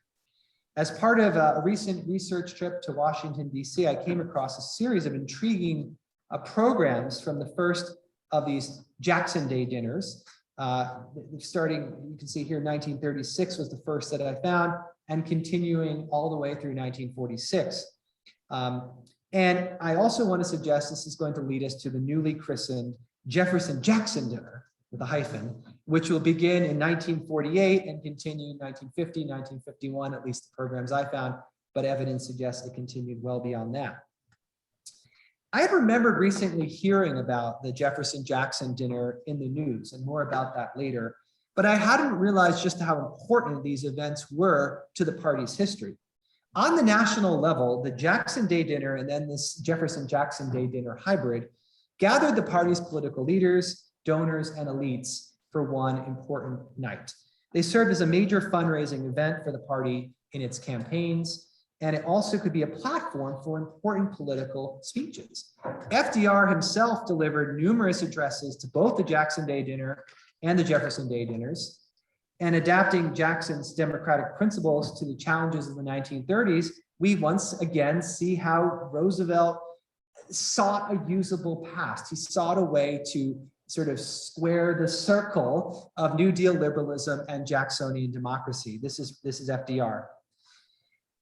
As part of a recent research trip to Washington, D.C., I came across a series of intriguing programs from the first of these Jackson Day dinners. Starting, you can see here, 1936 was the first that I found, and continuing all the way through 1946. And I also want to suggest this is going to lead us to the newly christened Jefferson-Jackson dinner with a hyphen, which will begin in 1948 and continue in 1950, 1951, at least the programs I found, but evidence suggests it continued well beyond that. I had remembered recently hearing about the Jefferson-Jackson dinner in the news, and more about that later, but I hadn't realized just how important these events were to the party's history. On the national level, the Jackson Day dinner and then this Jefferson-Jackson Day dinner hybrid gathered the party's political leaders, donors, and elites for one important night. They served as a major fundraising event for the party in its campaigns, and it also could be a platform for important political speeches. FDR himself delivered numerous addresses to both the Jackson Day dinner and the Jefferson Day dinners, and adapting Jackson's democratic principles to the challenges of the 1930s, we once again see how Roosevelt sought a usable past. He sought a way to sort of square the circle of New Deal liberalism and Jacksonian democracy. This is FDR.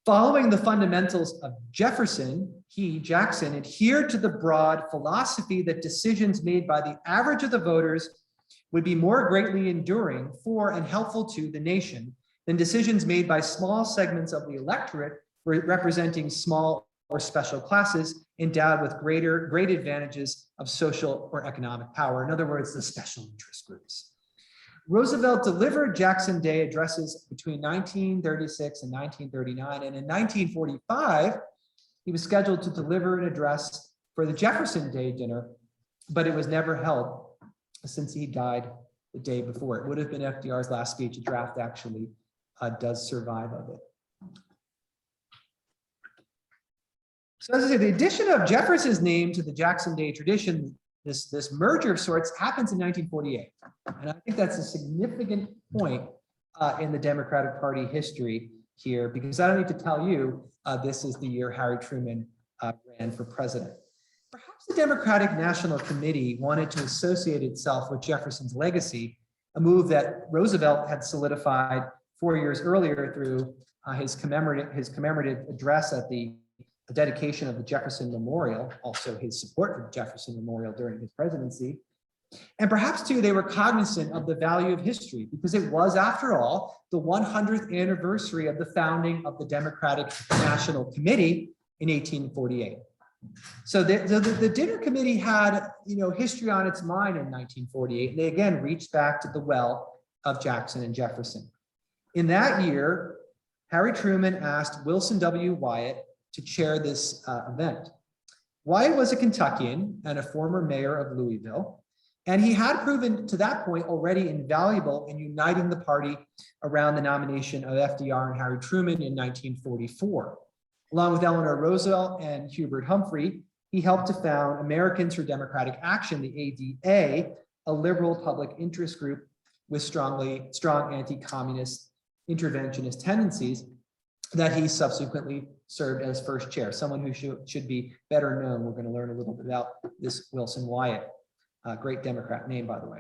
Following the fundamentals of Jefferson, Jackson, adhered to the broad philosophy that decisions made by the average of the voters would be more greatly enduring for and helpful to the nation than decisions made by small segments of the electorate representing small or special classes endowed with great advantages of social or economic power. In other words, the special interest groups. Roosevelt delivered Jackson Day addresses between 1936 and 1939, and in 1945, he was scheduled to deliver an address for the Jefferson Day dinner, but it was never held since he died the day before. It would have been FDR's last speech. A draft actually does survive of it. So as I say, the addition of Jefferson's name to the Jackson Day tradition, this merger of sorts, happens in 1948. And I think that's a significant point in the Democratic Party history here, because I don't need to tell you, this is the year Harry Truman ran for president. Perhaps the Democratic National Committee wanted to associate itself with Jefferson's legacy, a move that Roosevelt had solidified 4 years earlier through his commemorative address at the dedication of the Jefferson Memorial, also his support for the Jefferson Memorial during his presidency. And perhaps too, they were cognizant of the value of history, because it was, after all, the 100th anniversary of the founding of the Democratic National Committee in 1848. So the dinner committee had, history on its mind in 1948. And they again reached back to the well of Jackson and Jefferson. In that year, Harry Truman asked Wilson W. Wyatt to chair this event. Wyatt was a Kentuckian and a former mayor of Louisville, and he had proven to that point already invaluable in uniting the party around the nomination of FDR and Harry Truman in 1944. Along with Eleanor Roosevelt and Hubert Humphrey, he helped to found Americans for Democratic Action, the ADA, a liberal public interest group with strong anti-communist interventionist tendencies that he subsequently served as first chair, someone who should be better known. We're going to learn a little bit about this Wilson Wyatt, great Democrat name, by the way.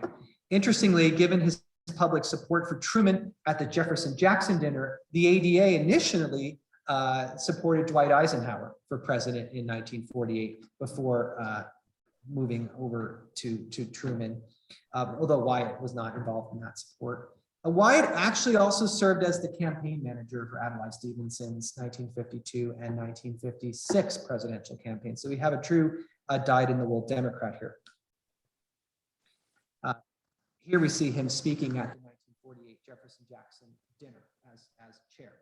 Interestingly, given his public support for Truman at the Jefferson-Jackson dinner, the ADA initially supported Dwight Eisenhower for president in 1948 before moving over to Truman, although Wyatt was not involved in that support. Wyatt actually also served as the campaign manager for Adlai Stevenson's 1952 and 1956 presidential campaigns. So we have a true dyed-in-the-wool Democrat here. Here we see him speaking at the 1948 Jefferson-Jackson dinner as chair.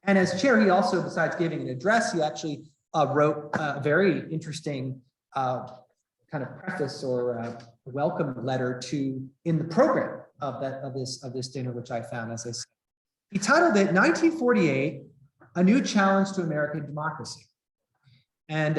And as chair, he also, besides giving an address, he actually wrote a very interesting kind of preface or welcome letter in the program of this dinner, which I found, as I said. He titled it 1948, A New Challenge to American Democracy. And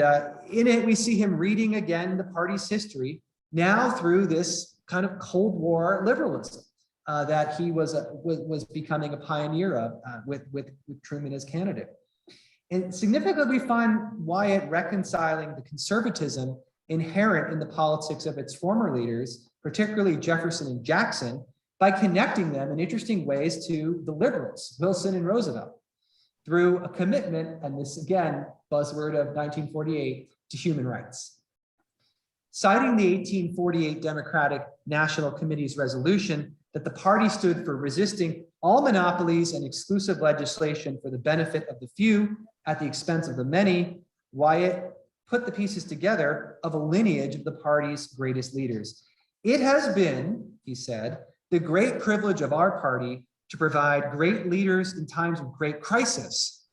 in it, we see him reading again the party's history, now through this kind of Cold War liberalism that he was becoming a pioneer of with Truman as candidate. And significantly, we find Wyatt reconciling the conservatism inherent in the politics of its former leaders, particularly Jefferson and Jackson, by connecting them in interesting ways to the liberals, Wilson and Roosevelt, through a commitment, and this again, buzzword of 1948, to human rights. Citing the 1848 Democratic National Committee's resolution that the party stood for resisting all monopolies and exclusive legislation for the benefit of the few at the expense of the many, Wyatt put the pieces together of a lineage of the party's greatest leaders. It has been, he said, the great privilege of our party to provide great leaders in times of great crisis.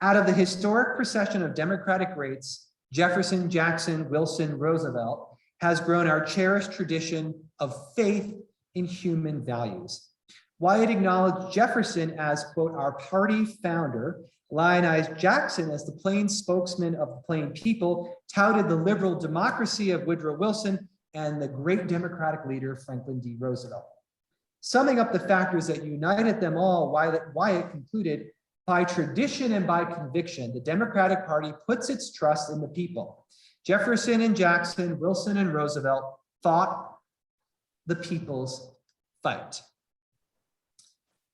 Out of the historic procession of Democratic greats, Jefferson, Jackson, Wilson, Roosevelt, has grown our cherished tradition of faith in human values. Wyatt acknowledged Jefferson as, quote, our party founder, lionized Jackson as the plain spokesman of the plain people, touted the liberal democracy of Woodrow Wilson, and the great Democratic leader, Franklin D. Roosevelt. Summing up the factors that united them all, Wyatt concluded, by tradition and by conviction, the Democratic Party puts its trust in the people. Jefferson and Jackson, Wilson and Roosevelt fought the people's fight.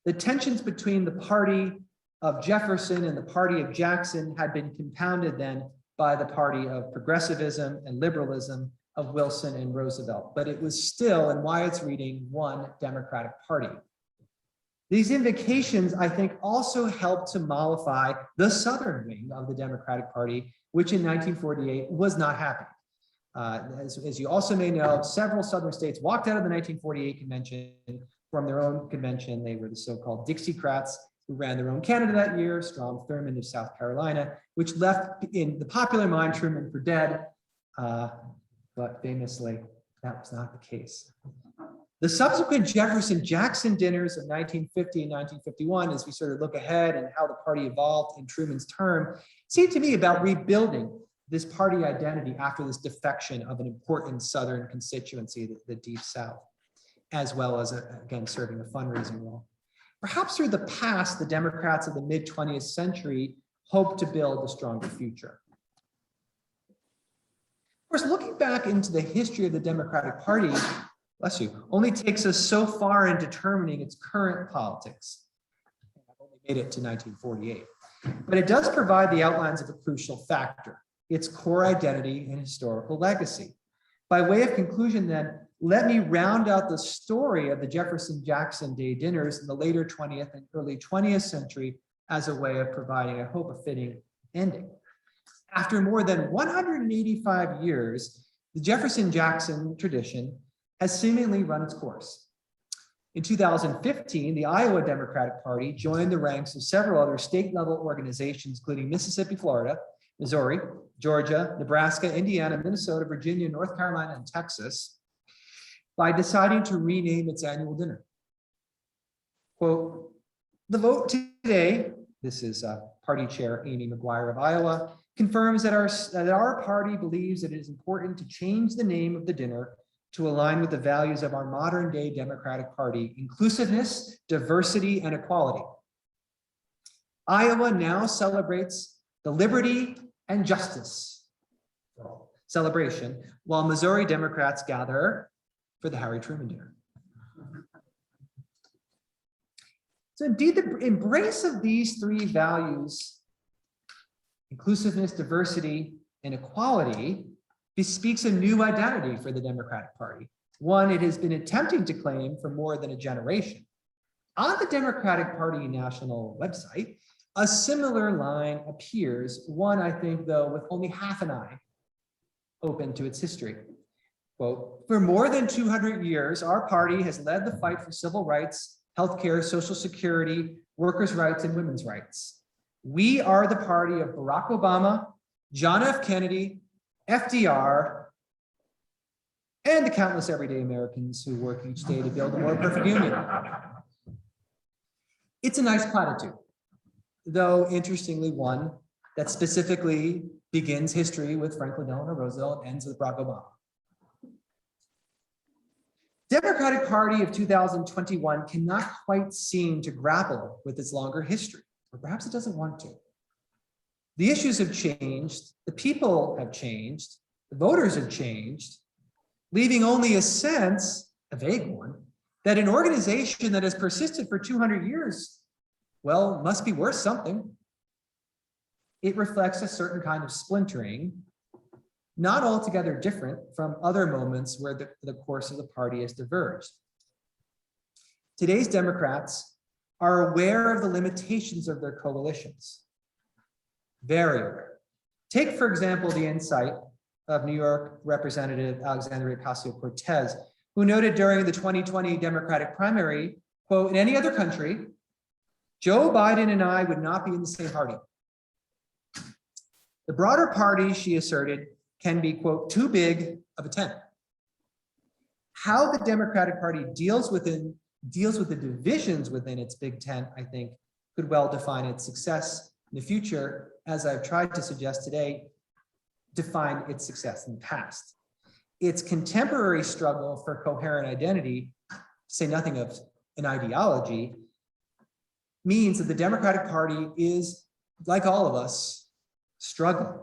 The tensions between the party of Jefferson and the party of Jackson had been compounded then by the party of progressivism and liberalism of Wilson and Roosevelt. But it was still, in Wyatt's reading, one Democratic Party. These invocations, I think, also helped to mollify the Southern wing of the Democratic Party, which in 1948 was not happy. As you also may know, several Southern states walked out of the 1948 convention from their own convention. They were the so-called Dixiecrats, who ran their own candidate that year, Strom Thurmond of South Carolina, which left in the popular mind Truman for dead. But famously, that was not the case. The subsequent Jefferson-Jackson dinners of 1950 and 1951, as we sort of look ahead and how the party evolved in Truman's term, seemed to me about rebuilding this party identity after this defection of an important Southern constituency, the Deep South, as well as, again, serving a fundraising role. Perhaps through the past, the Democrats of the mid-20th century hoped to build a stronger future. Of course, looking back into the history of the Democratic Party, bless you, only takes us so far in determining its current politics. I've only made it to 1948. But it does provide the outlines of a crucial factor, its core identity and historical legacy. By way of conclusion, then, let me round out the story of the Jefferson-Jackson Day dinners in the later 20th and early 20th century as a way of providing, I hope, a fitting ending. After more than 185 years, the Jefferson-Jackson tradition has seemingly run its course. In 2015, the Iowa Democratic Party joined the ranks of several other state-level organizations, including Mississippi, Florida, Missouri, Georgia, Nebraska, Indiana, Minnesota, Virginia, North Carolina, and Texas, by deciding to rename its annual dinner. Quote, the vote today, this is party chair Amy McGuire of Iowa, confirms that our party believes that it is important to change the name of the dinner to align with the values of our modern day Democratic Party, inclusiveness, diversity, and equality. Iowa now celebrates the liberty and justice celebration, while Missouri Democrats gather for the Harry Truman dinner. So indeed, the embrace of these three values, inclusiveness, diversity, and equality, bespeaks a new identity for the Democratic Party, one it has been attempting to claim for more than a generation. On the Democratic Party national website, a similar line appears, one, I think, though, with only half an eye open to its history. Quote, for more than 200 years, our party has led the fight for civil rights, healthcare, social security, workers' rights, and women's rights. We are the party of Barack Obama, John F. Kennedy, FDR, and the countless everyday Americans who work each day to build a more perfect union. It's a nice platitude, though interestingly one that specifically begins history with Franklin Delano Roosevelt and ends with Barack Obama. Democratic Party of 2021 cannot quite seem to grapple with its longer history, or perhaps it doesn't want to. The issues have changed, the people have changed, the voters have changed, leaving only a sense, a vague one, that an organization that has persisted for 200 years, well, must be worth something. It reflects a certain kind of splintering, not altogether different from other moments where the course of the party has diverged. Today's Democrats are aware of the limitations of their coalitions. Very aware. Take, for example, the insight of New York Representative Alexandria Ocasio-Cortez, who noted during the 2020 Democratic primary, quote, in any other country, Joe Biden and I would not be in the same party. The broader party, she asserted, can be, quote, too big of a tent. How the Democratic Party deals with the divisions within its big tent, I think, could well define its success in the future, as I've tried to suggest today, define its success in the past. Its contemporary struggle for coherent identity, to say nothing of an ideology, means that the Democratic Party is, like all of us, struggling.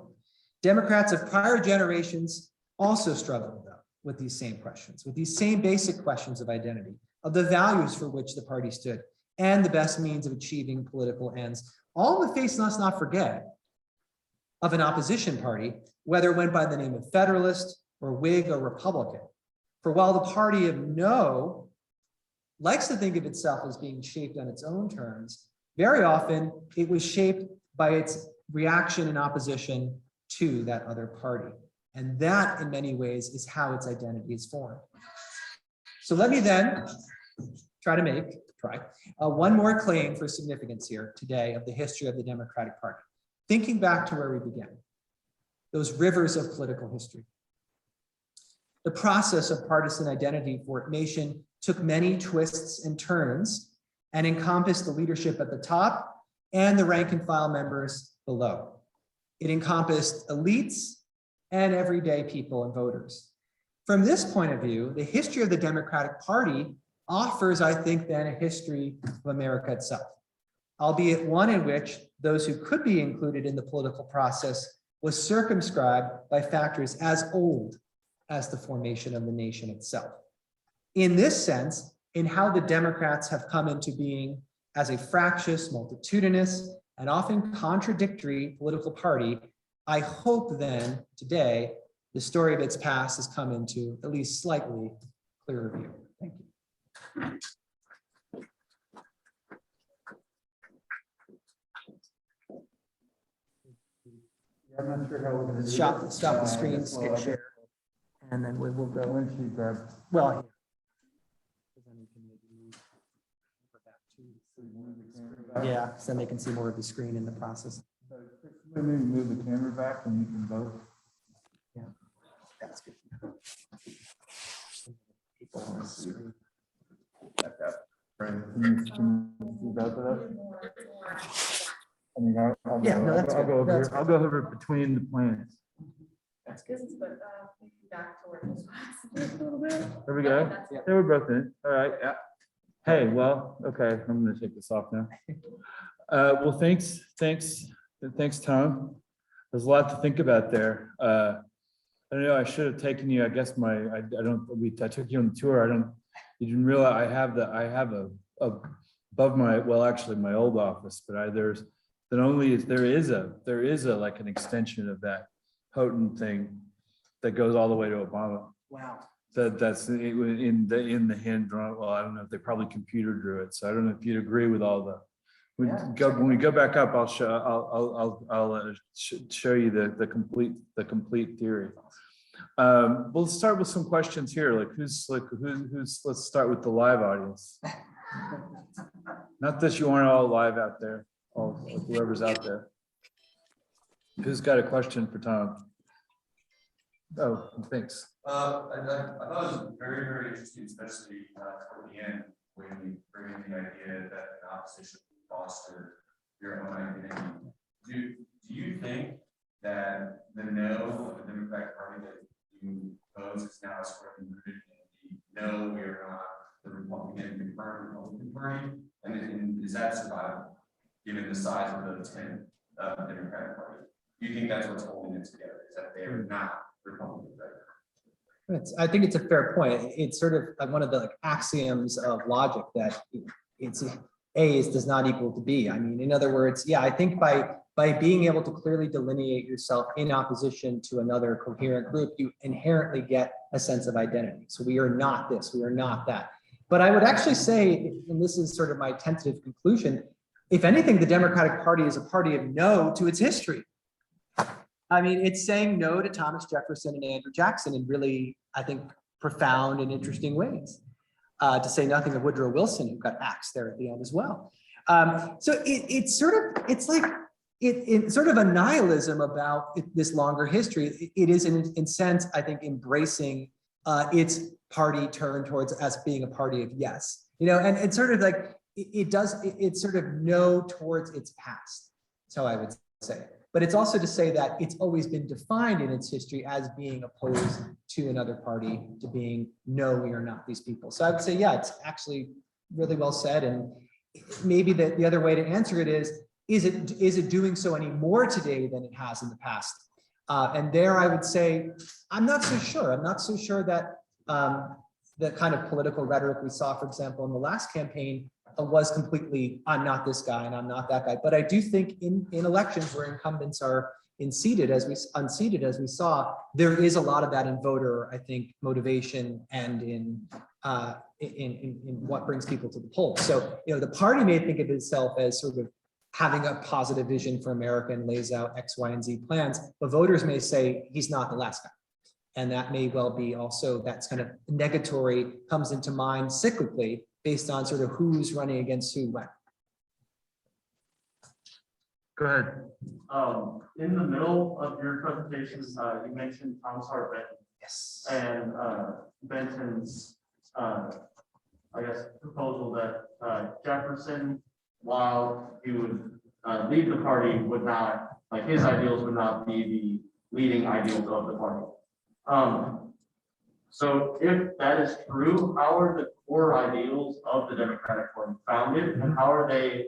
Democrats of prior generations also struggled, though, with these same questions, with these same basic questions of identity, of the values for which the party stood, and the best means of achieving political ends, all in the face, let's not forget, of an opposition party, whether it went by the name of Federalist or Whig or Republican. For while the party of no likes to think of itself as being shaped on its own terms, very often it was shaped by its reaction and opposition to that other party. And that, in many ways, is how its identity is formed. So let me then try to make one more claim for significance here today of the history of the Democratic Party. Thinking back to where we began, those rivers of political history. The process of partisan identity formation took many twists and turns and encompassed the leadership at the top and the rank and file members below. It encompassed elites and everyday people and voters. From this point of view, the history of the Democratic Party offers, I think, then a history of America itself, albeit one in which those who could be included in the political process was circumscribed by factors as old as the formation of the nation itself. In this sense, in how the Democrats have come into being as a fractious, multitudinous, and often contradictory political party, I hope then today the story of its past has come into at least slightly clearer view. Thank you. I'm not sure how we're going to Stop the screen, skip share, and then we will go. When she grabs. Well, here. Then we can maybe move back to, yeah, so then they can see more of the screen in the process. Maybe move the camera back and you can vote. Yeah, that's good. People on the screen. I mean, I'll go over. I'll go over between the plants. That's good, but back to where it was a little bit. There we go. Yeah. They were both in. All right. Yeah. Hey, well, okay. I'm going to take this off now. Well, thanks, Tom. There's a lot to think about there. I don't know. I should have taken you. I guess I took you on the tour. You didn't realize I have above my, well, actually my old office, but there is a like an extension of that potent thing that goes all the way to Obama. Wow. That's in the hand drawn. Well, I don't know if they probably computer drew it, so I don't know if you'd agree with all the. When we go back up, I'll show you the complete theory. We'll start with some questions here. Who's let's start with the live audience. Not that you aren't all live out there, whoever's out there. Who's got a question for Tom? Oh, thanks. I thought it was very, very interesting, especially toward the end, when you bring in the idea that an opposition foster your own identity. Do you think that the no of the Democratic Party that you pose is now squarely rooted in the no, we are not the Republican, the current Republican Party? And is that survivable, given the size of the 10 Democratic Party? Do you think that's what's holding it together? Is that they are not Republicans right now? I think it's a fair point. It's sort of like one of the axioms of logic that it's A does not equal to B. I mean, in other words, yeah, I think by being able to clearly delineate yourself in opposition to another coherent group, you inherently get a sense of identity. So we are not this, we are not that. But I would actually say, and this is sort of my tentative conclusion, if anything, the Democratic Party is a party of no to its history. I mean, it's saying no to Thomas Jefferson and Andrew Jackson in really, I think, profound and interesting ways. To say nothing of Woodrow Wilson, who got axed there at the end as well. So it's sort of a nihilism about this longer history. It is in sense, I think, embracing its party turn towards as being a party of yes. And it's sort of like it's sort of no towards its past. That's how I would say. But it's also to say that it's always been defined in its history as being opposed to another party, to being no, we are not these people. So I would say, yeah, it's actually really well said. And maybe the other way to answer it is it doing so any more today than it has in the past? And there I would say, I'm not so sure. I'm not so sure that the kind of political rhetoric we saw, for example, in the last campaign was completely, I'm not this guy and I'm not that guy. But I do think in elections where incumbents are unseated as we saw, there is a lot of that in voter, I think, motivation and in what brings people to the polls. So, the party may think of itself as sort of having a positive vision for America and lays out X, Y, and Z plans, but voters may say he's not the last guy. And that may well be also, that's kind of negatory comes into mind cyclically based on sort of who's running against who when. Go ahead. In the middle of your presentation, you mentioned Thomas Hart Benton Yes. and Benton's, I guess, proposal that Jefferson, while he would lead the party, would not, like his ideals would not be the leading ideals of the party. So if that is true, how are the core ideals of the Democratic Party founded, and how are they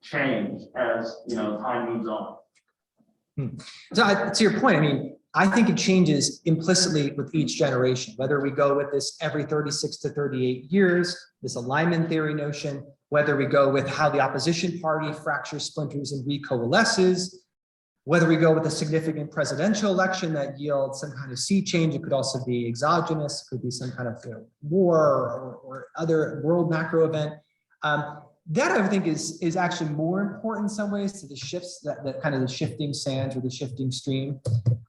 changed as time moves on? So to your point, I mean, I think it changes implicitly with each generation, whether we go with this every 36 to 38 years, this alignment theory notion, whether we go with how the opposition party fractures, splinters, and recoalesces, whether we go with a significant presidential election that yields some kind of sea change. It could also be exogenous, it could be some kind of war or other world macro event. That I think is actually more important in some ways to the shifts, that kind of the shifting sands or the shifting stream.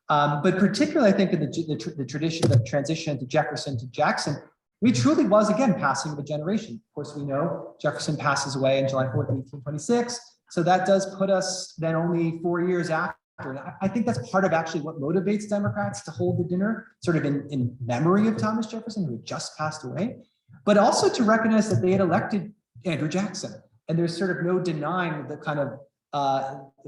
But particularly, I think in the tradition of transition to Jefferson to Jackson, we truly was, again, passing of a generation. Of course, we know Jefferson passes away on July 4th, 1826. So that does put us then only 4 years after. And I think that's part of actually what motivates Democrats to hold the dinner, sort of in memory of Thomas Jefferson, who had just passed away, but also to recognize that they had elected Andrew Jackson. And there's sort of no denying the kind of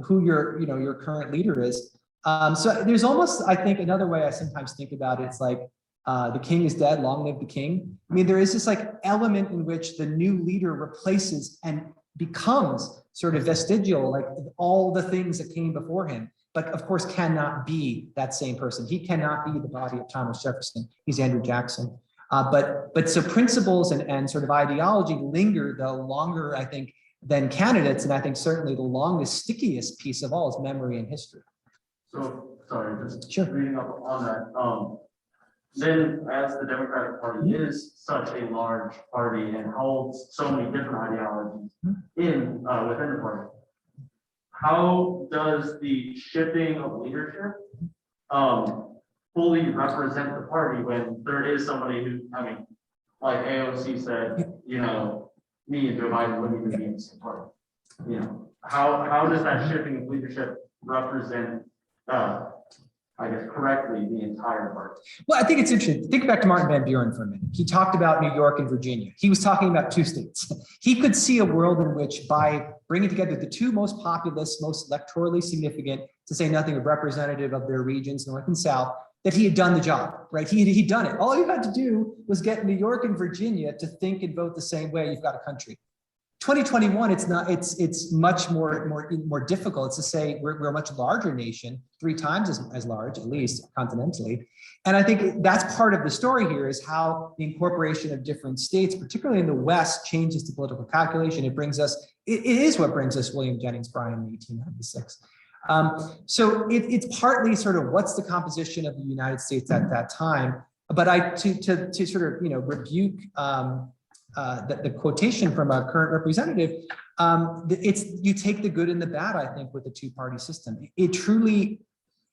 who your current leader is. So there's almost, I think, another way I sometimes think about it, it's like the king is dead, long live the king. I mean, there is this like element in which the new leader replaces and becomes sort of vestigial, like all the things that came before him, but of course cannot be that same person. He cannot be the body of Thomas Jefferson. He's Andrew Jackson. But so principles and sort of ideology linger though longer, I think, than candidates. And I think certainly the longest, stickiest piece of all is memory and history. So, sorry, just Sure. reading up on that. Then, as the Democratic Party is such a large party and holds so many different ideologies within the party, how does the shifting of leadership fully represent the party when there is somebody who, I mean, like AOC said, me and Joe Biden wouldn't even be in the same party. How does that shifting of leadership represent, I guess, correctly the entire party? Well, I think it's interesting. Think back to Martin Van Buren for a minute. He talked about New York and Virginia. He was talking about two states. He could see a world in which by bringing together the two most populous, most electorally significant, to say nothing of representative of their regions, North and South, that he had done the job, right? He'd done it. All you had to do was get New York and Virginia to think and vote the same way. You've got a country. 2021, it's much more difficult. It's to say we're a much larger nation, 3 times as large, at least continentally. And I think that's part of the story here, is how the incorporation of different states, particularly in the West, changes the political calculation. It is what brings us William Jennings Bryan in 1896. So it's partly sort of what's the composition of the United States at that time. But to sort of rebuke the quotation from a current representative, it's you take the good and the bad, I think, with the two-party system. It truly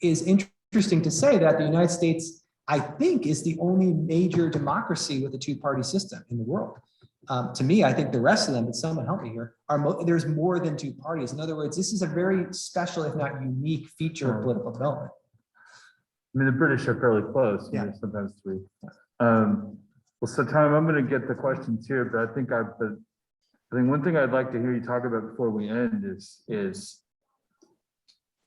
is interesting to say that the United States, I think, is the only major democracy with a two-party system in the world. To me, I think the rest of them, but someone help me here, there's more than 2 parties. In other words, this is a very special, if not unique, feature of political development. I mean, the British are fairly close. Yeah. Sometimes 3. Well, so Tom, I'm going to get the questions here, but I think one thing I'd like to hear you talk about before we end is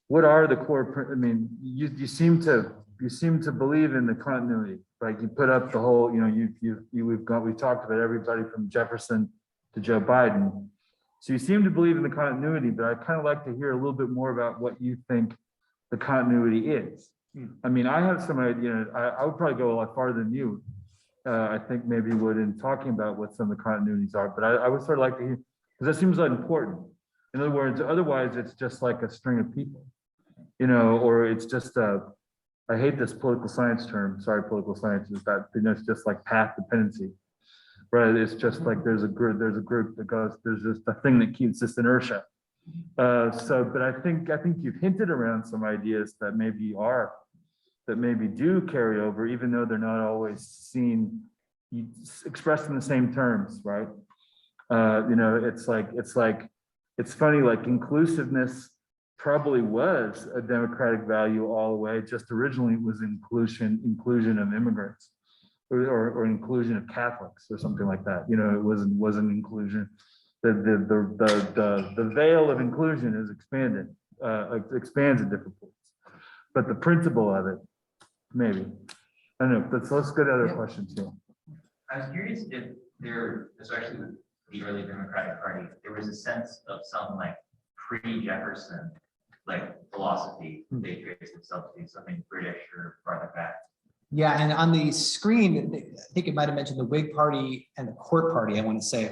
what are the core? I mean, you seem to believe in the continuity. Like you put up the whole, we've talked about everybody from Jefferson to Joe Biden. So you seem to believe in the continuity, but I'd kind of like to hear a little bit more about what you think the continuity is. I mean, I have some idea. I would probably go a lot farther than you. I think maybe would in talking about what some of the continuities are, but I would sort of like to hear, because that seems like important. In other words, otherwise it's just like a string of people, you know, or it's just I hate this political science term. Sorry, political science is that, you know, it's just like path dependency, right? It's just like there's a group that goes, there's just a thing that keeps this inertia. But I think you've hinted around some ideas that maybe do carry over, even though they're not always seen expressed in the same terms, right? You know, it's funny, like inclusiveness probably was a democratic value all the way. Just originally it was inclusion of immigrants or inclusion of Catholics or something like that. You know, it wasn't inclusion. The veil of inclusion is expanded, expands at different points. But the principle of it, maybe. I don't know, but let's go to other questions here. I was curious if there, especially with the early Democratic Party, there was a sense of some like pre-Jefferson like philosophy they traced themselves to something British or farther back. Yeah, and on the screen, I think it might have mentioned the Whig Party and the Court Party. I want to say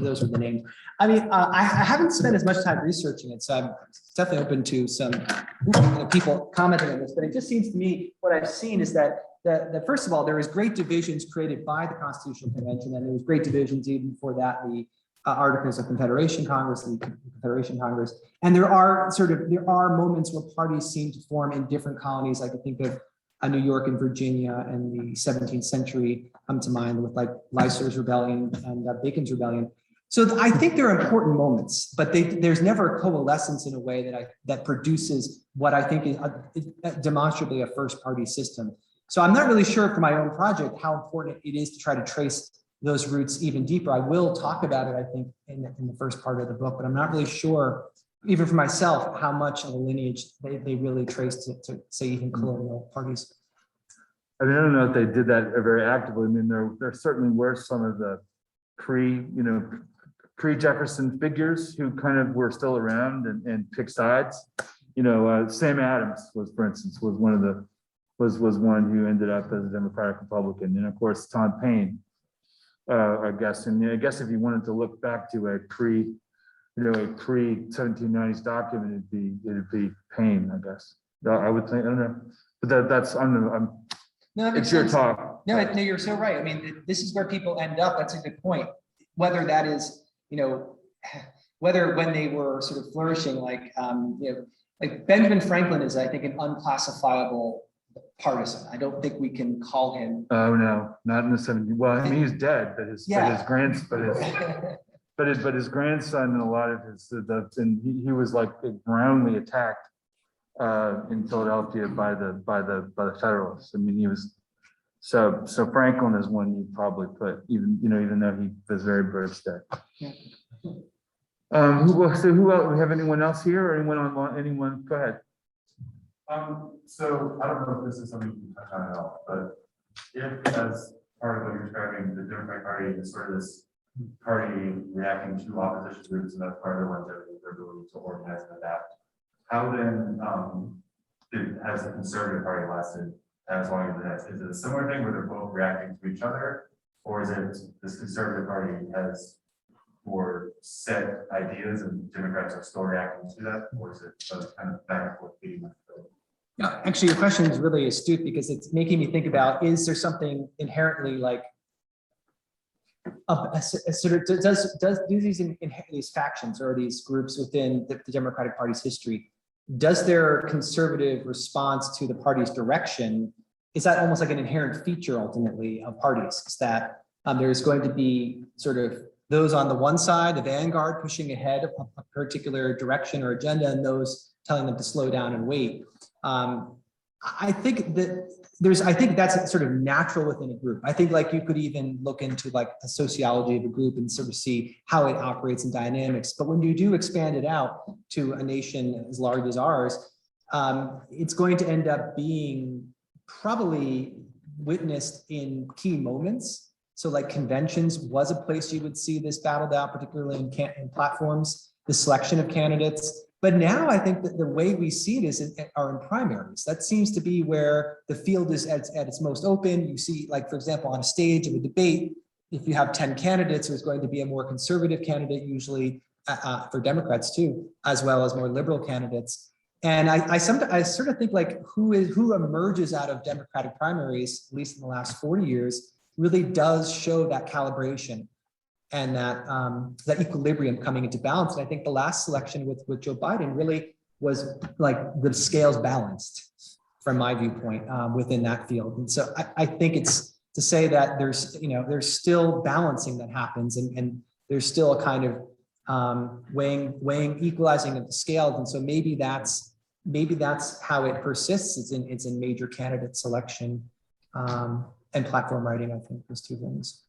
those are the names. I mean, I haven't spent as much time researching it, so I'm definitely open to some people commenting on this. But it just seems to me what I've seen is that first of all, there is great divisions created by the Constitutional Convention, and there was great divisions even before that, the Articles of Confederation Congress and the Confederation Congress. And there are moments where parties seem to form in different colonies. I could think of New York and Virginia in the 17th century come to mind with like Leicster's Rebellion and Bacon's Rebellion. So I think there are important moments, but there's never a coalescence in a way that produces what I think is demonstrably a first party system. So I'm not really sure for my own project how important it is to try to trace those roots even deeper. I will talk about it, I think, in the first part of the book, but I'm not really sure, even for myself, how much of a lineage they really trace to say even colonial parties. I mean, I don't know if they did that very actively. I mean, there certainly were some of the pre-Jefferson figures who kind of were still around and picked sides. You know, Sam Adams was, for instance, was one who ended up as a Democratic Republican, and of course Tom Paine, I guess. And I guess if you wanted to look back to a pre-1790s document, it'd be Paine, I guess. I would think, I don't know, but that's No, it's your sense. talk. No, you're so right. I mean, this is where people end up. That's a good point. Whether that is, whether when they were sort of flourishing, like Benjamin Franklin is, I think, an unclassifiable partisan. I don't think we can call him. Oh no, not in the 70s. Well, I mean, he's dead, but his grandson and a lot of and he was like roundly attacked in Philadelphia by the Federalists. I mean, he was so Franklin is one you probably put, even though he was very British dead. Yeah. Who else? We have anyone else here or anyone online? Anyone? Go ahead. So I don't know if this is something you can touch on at all, but if, as part of what you're describing, the Democratic Party is sort of this party reacting to opposition groups, and that's part of their longevity, their ability to organize and adapt. How then has the Conservative Party lasted as long as it has? Is it a similar thing where they're both reacting to each other, or is it this Conservative Party has more set ideas and Democrats are still reacting to that, or is it kind of back and forth feeding? Yeah, actually, your question is really astute because it's making me think about, is there something inherently like a sort of do these factions or these groups within the Democratic Party's history, does their conservative response to the party's direction, is that almost like an inherent feature ultimately of parties? Is that there's going to be sort of those on the one side, the vanguard pushing ahead of a particular direction or agenda, and those telling them to slow down and wait. I think that's sort of natural within a group. I think like you could even look into like a sociology of a group and sort of see how it operates in dynamics. But when you do expand it out to a nation as large as ours, it's going to end up being probably witnessed in key moments. So like conventions was a place you would see this battled out, particularly in platforms, the selection of candidates. But now I think that the way we see it is are in primaries. That seems to be where the field is at its most open. You see, like, for example, on a stage of a debate, if you have 10 candidates, there's going to be a more conservative candidate, usually for Democrats too, as well as more liberal candidates. And I sort of think like who emerges out of Democratic primaries, at least in the last 40 years, really does show that calibration and that equilibrium coming into balance. And I think the last selection with Joe Biden really was like the scales balanced from my viewpoint within that field. And so I think it's to say that there's still balancing that happens, and there's still a kind of weighing, equalizing of the scales. And so maybe that's how it persists. It's in major candidate selection and platform writing. I think those two things.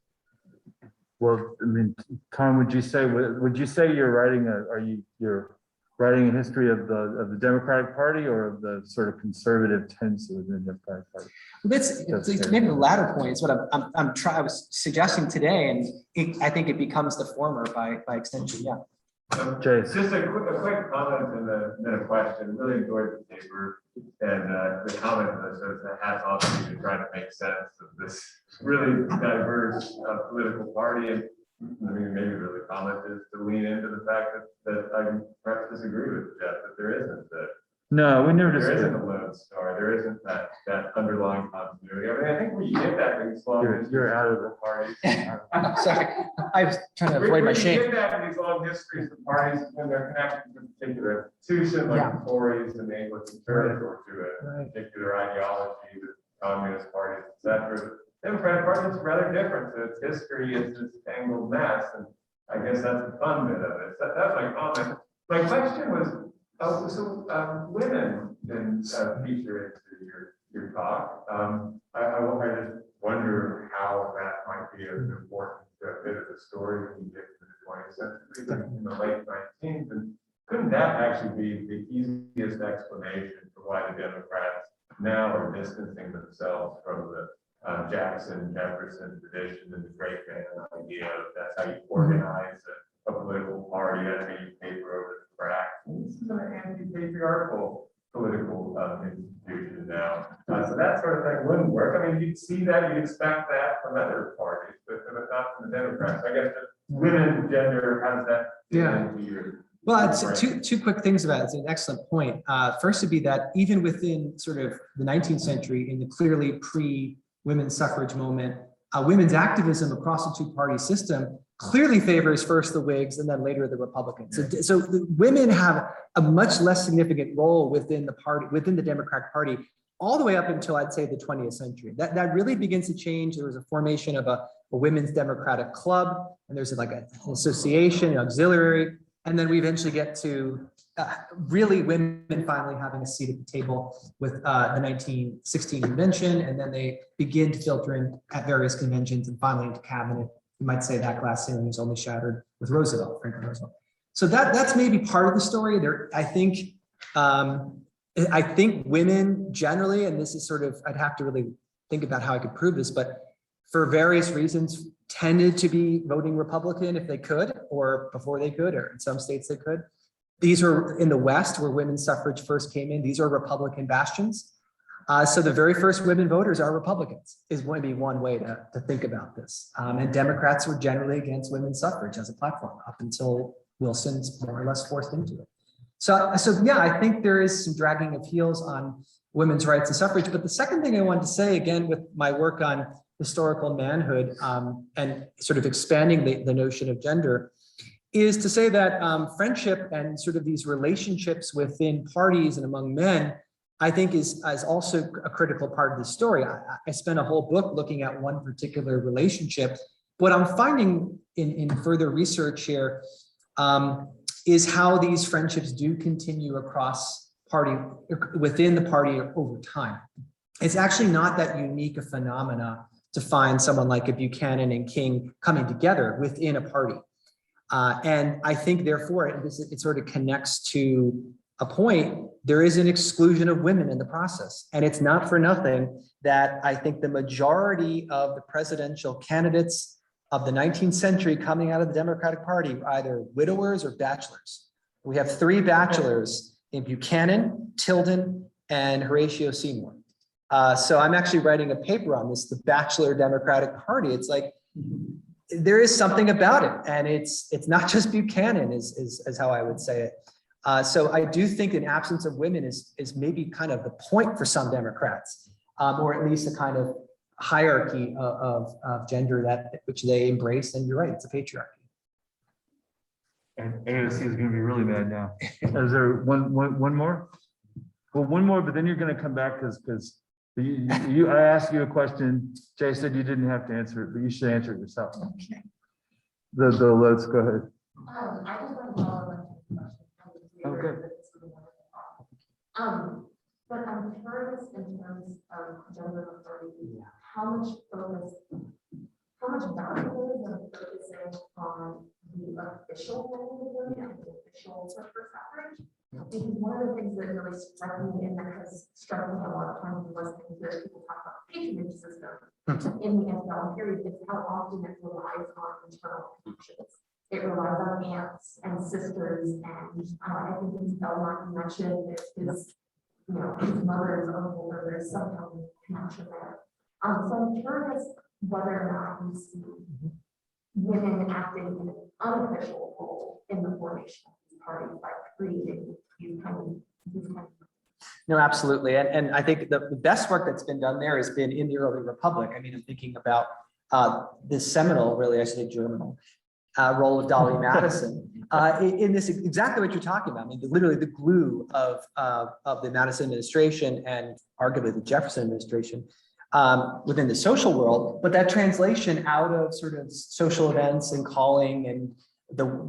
Well, I mean, Tom, would you say you're writing a history of the Democratic Party or of the sort of conservative tendency within the Democratic Party? It's maybe the latter point is what I was suggesting today, and I think it becomes the former by extension. Yeah. Jace. Just a quick comment and then a question. Really enjoyed the paper and the comment that says that hats off to you to try to make sense of this really diverse political party. And I mean, maybe really comment is to lean into the fact that I perhaps disagree with Jeff, that there isn't that. No, we never There isn't disagree. a lone star. There isn't that underlying continuity. I mean, I think we get that in these long You're out of the parties. Sorry, I was trying to avoid my shame. We get that in these long histories of parties when they're connected to a particular institution, like the Tories and the Anglican Church, or to a particular ideology, the communist parties, etc. The Democratic Party is rather different. So its history is this tangled mess, and I guess that's the fun bit of it. That's my comment. My question was, women didn't feature into your talk. I just wonder how that might be an important bit of the story when you get to the 20th century, in the late 19th. And couldn't that actually be the easiest explanation for why the Democrats now are distancing themselves from the Jackson, Jefferson tradition and the great man idea of that's how you organize a political party, that's how you paper over the cracks. This is an anti-patriarchal political institution now. So that sort of thing wouldn't work. I mean, you'd see that, you'd expect that from other parties, but not from the Democrats. I guess women, gender, how does that fit into your? Well, it's two quick things about it. It's an excellent point. First would be that even within sort of the 19th century, in the clearly pre-women's suffrage moment, women's activism across the two-party system clearly favors first the Whigs and then later the Republicans. So the women have a much less significant role within the party, within the Democratic Party, all the way up until I'd say the 20th century. That really begins to change. There was a formation of a women's Democratic club, and there's like an association, an auxiliary, and then we eventually get to really women finally having a seat at the table with the 1916 convention, and then they begin to filter in at various conventions and finally into cabinet. You might say that glass ceiling was only shattered with Roosevelt, Franklin Roosevelt. So that's maybe part of the story. There, I think women generally, and this is sort of, I'd have to really think about how I could prove this, but for various reasons tended to be voting Republican if they could, or before they could, or in some states they could. These are in the West where women's suffrage first came in. These are Republican bastions. So the very first women voters are Republicans is going to be one way to think about this. And Democrats were generally against women's suffrage as a platform up until Wilson's more or less forced into it. So yeah, I think there is some dragging of heels on women's rights and suffrage. But the second thing I wanted to say, again, with my work on historical manhood and sort of expanding the notion of gender, is to say that friendship and sort of these relationships within parties and among men, I think is also a critical part of the story. I spent a whole book looking at one particular relationship. What I'm finding in further research here is how these friendships do continue across within the party over time. It's actually not that unique a phenomena to find someone like a Buchanan and King coming together within a party. And I think therefore it sort of connects to a point. There is an exclusion of women in the process. And it's not for nothing that I think the majority of the presidential candidates of the 19th century coming out of the Democratic Party were either widowers or bachelors. We have 3 bachelors in Buchanan, Tilden, and Horatio Seymour. So I'm actually writing a paper on this, the Bachelor Democratic Party. It's like, there is something about it, and it's not just Buchanan is how I would say it. So I do think an absence of women is maybe kind of the point for some Democrats, or at least a kind of hierarchy of gender which they embrace. And you're right, it's a patriarchy. And AOC is gonna be really mad now. Is there one more? Well, one more, but then you're gonna come back because I asked you a question. Jay said you didn't have to answer it, but you should answer it yourself. Okay. Let's go ahead. I just want to follow up on the question. Oh, good. But I'm curious in terms of gender authority, how much value is focusing on the official role of women and the official for suffrage? Because one of the things that really struck me and that has struck me a lot of times was to hear people talk about the patronage system in the antebellum period, is how often it relies on internal connections. It relies on aunts and sisters, and I think in Belmont you mentioned his mother is uncle, or there's some kind of connection there. So I'm curious whether or not you see women acting in an unofficial role in the formation of these parties by creating these kind of. No, absolutely. And I think the best work that's been done there has been in the early republic. I mean, I'm thinking about this seminal, really, I should say germinal, role of Dolly Madison in this, exactly what you're talking about. I mean, literally the glue of the Madison administration and arguably the Jefferson administration within the social world, but that translation out of sort of social events and calling and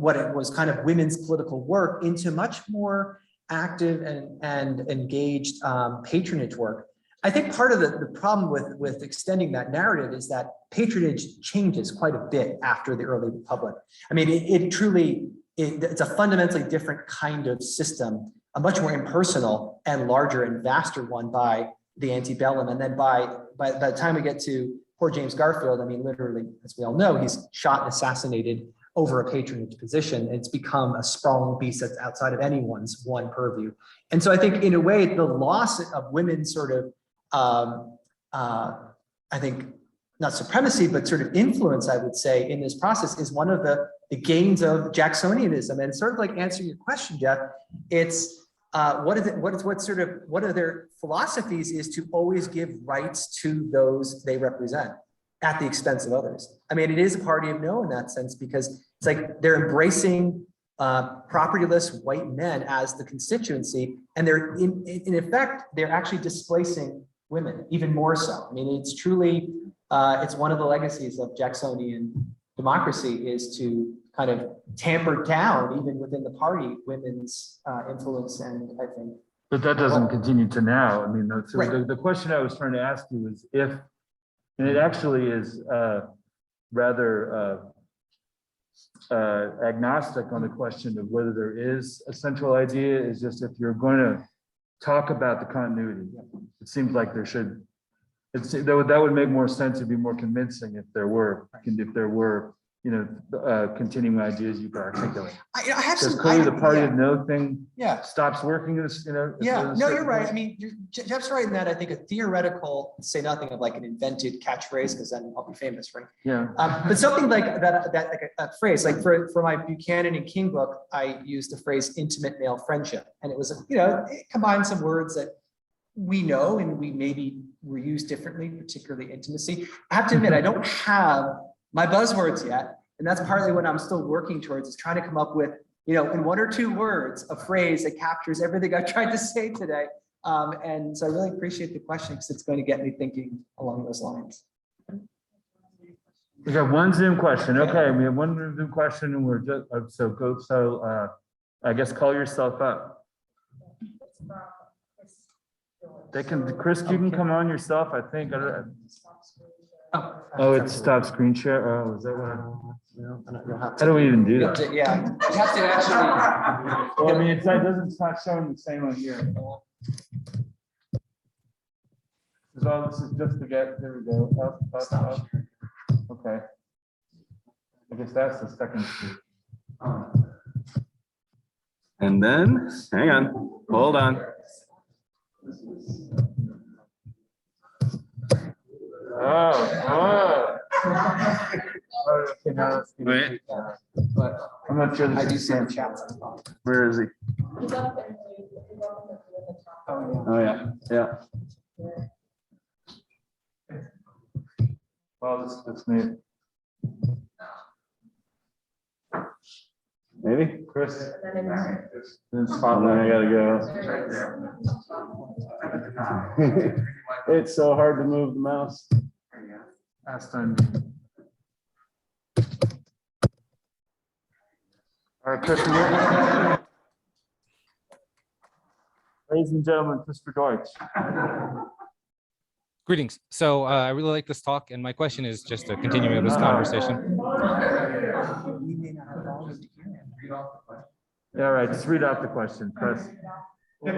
what it was kind of women's political work into much more active and engaged patronage work. I think part of the problem with extending that narrative is that patronage changes quite a bit after the early republic. I mean, it's a fundamentally different kind of system, a much more impersonal and larger and vaster one by the antebellum. And then by the time we get to poor James Garfield, I mean, literally, as we all know, he's shot and assassinated over a patronage position. It's become a sprawling beast that's outside of anyone's one purview. And so I think in a way, the loss of women's sort of, I think, not supremacy, but sort of influence, I would say, in this process is one of the gains of Jacksonianism. And sort of like answering your question, Jeff, it's what are their philosophies is to always give rights to those they represent at the expense of others. I mean, it is a party of no in that sense, because it's like they're embracing propertyless white men as the constituency, and they're in effect, they're actually displacing women even more so. I mean, it's truly, it's one of the legacies of Jacksonian democracy is to kind of tamper down, even within the party, women's influence, and I think. But that doesn't continue to now. I mean, so Right. the question I was trying to ask you is if, and it actually is rather agnostic on the question of whether there is a central idea, is just if you're going to talk about the continuity, it seems like there should, that would make more sense, it'd be more convincing if there were, continuing ideas you could articulate. I have Because some. clearly the party of no thing Yeah. stops working, Yeah, no, you're right. I mean, Jeff's right in that. I think a theoretical, say nothing of like an invented catchphrase, because then I'll be famous, right? Yeah. But something like that like a phrase, like for my Buchanan and King book, I used the phrase intimate male friendship. And it was, it combined some words that we know and we maybe were used differently, particularly intimacy. I have to admit, I don't have my buzzwords yet. And that's partly what I'm still working towards, is trying to come up with, in 1 or 2 words, a phrase that captures everything I tried to say today. And so I really appreciate the question, because it's going to get me thinking along those lines. We got one Zoom question. Okay, we have one Zoom question, and we're just I guess call yourself up. They can, Chris, you can come on yourself, I think. Oh, it stopped screen share. Oh, is that what? How do we even do that? Yeah, you have to actually. Well, I mean, it's not showing the same on here. This is just to get, there we go, up. Okay. I guess that's the second. And then, hang on, hold on. Okay, now let's do Wait. it. But I'm not sure. I do this see the is- chats. Where is he? He's up there, he's up there at the top. Oh, yeah, yeah. Well, that's me. Maybe? Chris. And then it's- Then Oh, then I spotlight. gotta There go. It's so hard to move the mouse. Last time. All right, Chris. Ladies and gentlemen, Christopher Deutsch. Greetings. So I really like this talk, and my question is just a continuing of this conversation. Yeah, all right, just read out the question, Chris. Yeah.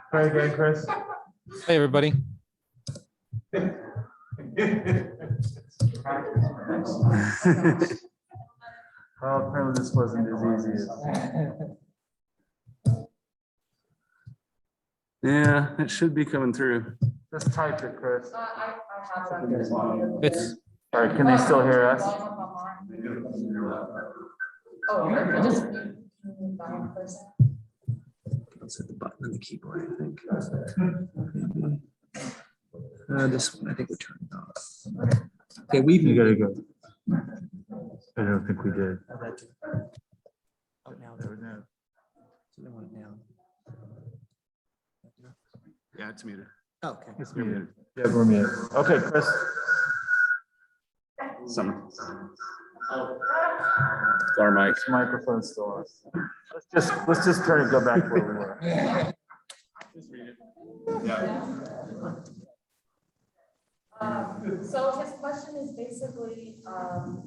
Try again, Chris. Hey, everybody. Well, apparently this wasn't as easy as. Yeah, it should be coming through. Just type it, Chris. I have it on there. It's All right, can they still hear us? Oh, I just. Let's hit the button on the keyboard, I think. This one, I think we turned it off. Okay, we've. You gotta go. I don't think we did. Oh, now they're now. So they want it down. Yeah, it's muted. Okay. It's muted. Yeah, we're muted. Okay, Chris. Some. Our mic. This microphone's still on. Let's just turn and go back where we were. So his question is basically,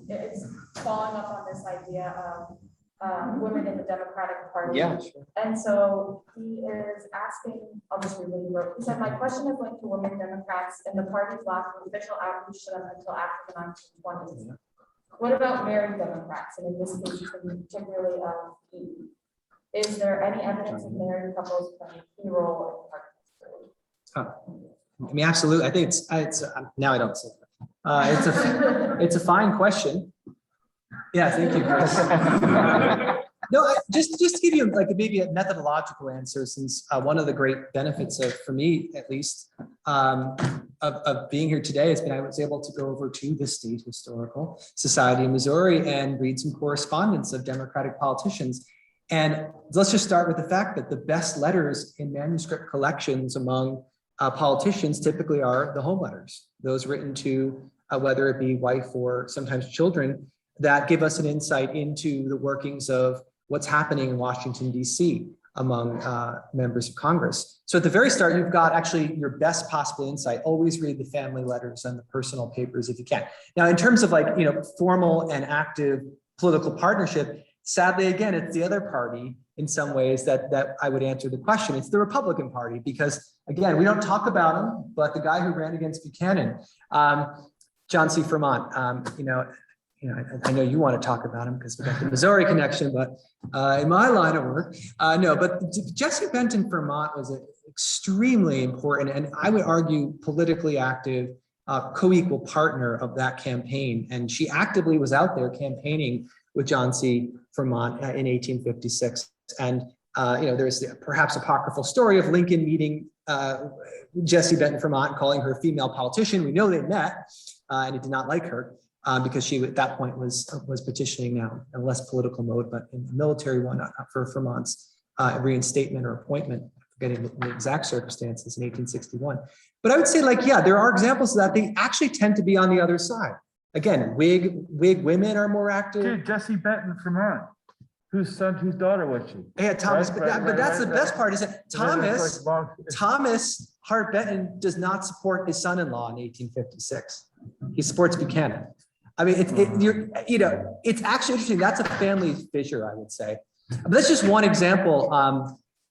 it's following up on this idea of women in the Democratic Party. Yeah, sure. And so he is asking, I'll just read what he wrote. He said, my question is linked to women Democrats and the party's lack of official outreach to them until after the 1920s. What about married Democrats, and in this case, particularly E? Is there any evidence of married couples playing a key role in party? I mean, absolutely. I think it's now I don't see it. It's a fine question. Yeah, thank you, Chris. No, just to give you like maybe a methodological answer, since one of the great benefits of, for me at least, of being here today has been I was able to go over to the State Historical Society in Missouri and read some correspondence of Democratic politicians. And let's just start with the fact that the best letters in manuscript collections among politicians typically are the home letters, those written to whether it be wife or sometimes children, that give us an insight into the workings of what's happening in Washington, D.C. among members of Congress. So at the very start, you've got actually your best possible insight. Always read the family letters and the personal papers if you can. Now, in terms of like, formal and active political partnership, sadly, again, it's the other party in some ways that I would answer the question. It's the Republican Party, because again, we don't talk about him, but the guy who ran against Buchanan, John C. Fremont, I know you want to talk about him because we got the Missouri connection, but in my line of work, no, but Jesse Benton Fremont was an extremely important, and I would argue politically active, co-equal partner of that campaign. And she actively was out there campaigning with John C. Fremont in 1856. And, there's perhaps apocryphal story of Lincoln meeting Jesse Benton Fremont, calling her a female politician. We know they met, and he did not like her. Because she at that point was petitioning now in a less political mode, but in the military one for Fremont's reinstatement or appointment, forgetting the exact circumstances in 1861. But I would say, there are examples of that. They actually tend to be on the other side. Again, Whig women are more active. Dude, Jesse Benton Fremont. Whose daughter was she? Yeah, Thomas, Right, but that's the right. best part is that It's like Thomas Hart Benton does not support his son-in-law in 1856. He supports Buchanan. I mean, it's actually interesting. That's a family fissure, I would say. But that's just one example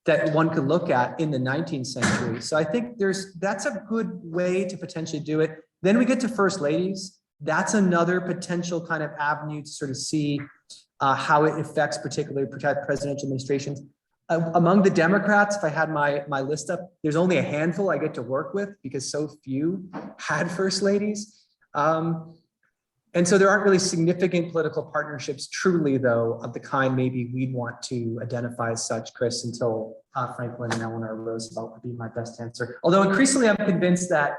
that one could look at in the 19th century. So I think that's a good way to potentially do it. Then we get to first ladies. that's another potential kind of avenue to sort of see how it affects particularly presidential administrations. Among the Democrats, if I had my list up, there's only a handful I get to work with because so few had first ladies. And so there aren't really significant political partnerships truly, though, of the kind maybe we'd want to identify as such, Chris, until Franklin and Eleanor Roosevelt would be my best answer. Although increasingly I'm convinced that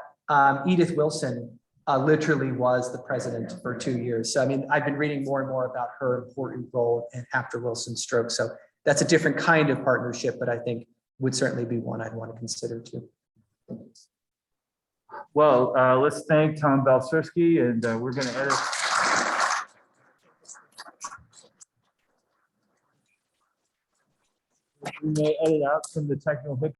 Edith Wilson literally was the president for 2 years. So, I mean, I've been reading more and more about her important role after Wilson's stroke. So that's a different kind of partnership, but I think would certainly be one I'd want to consider too. Well, let's thank Tom Balcerski, and we're going to edit. We may edit out some of the technical hiccups.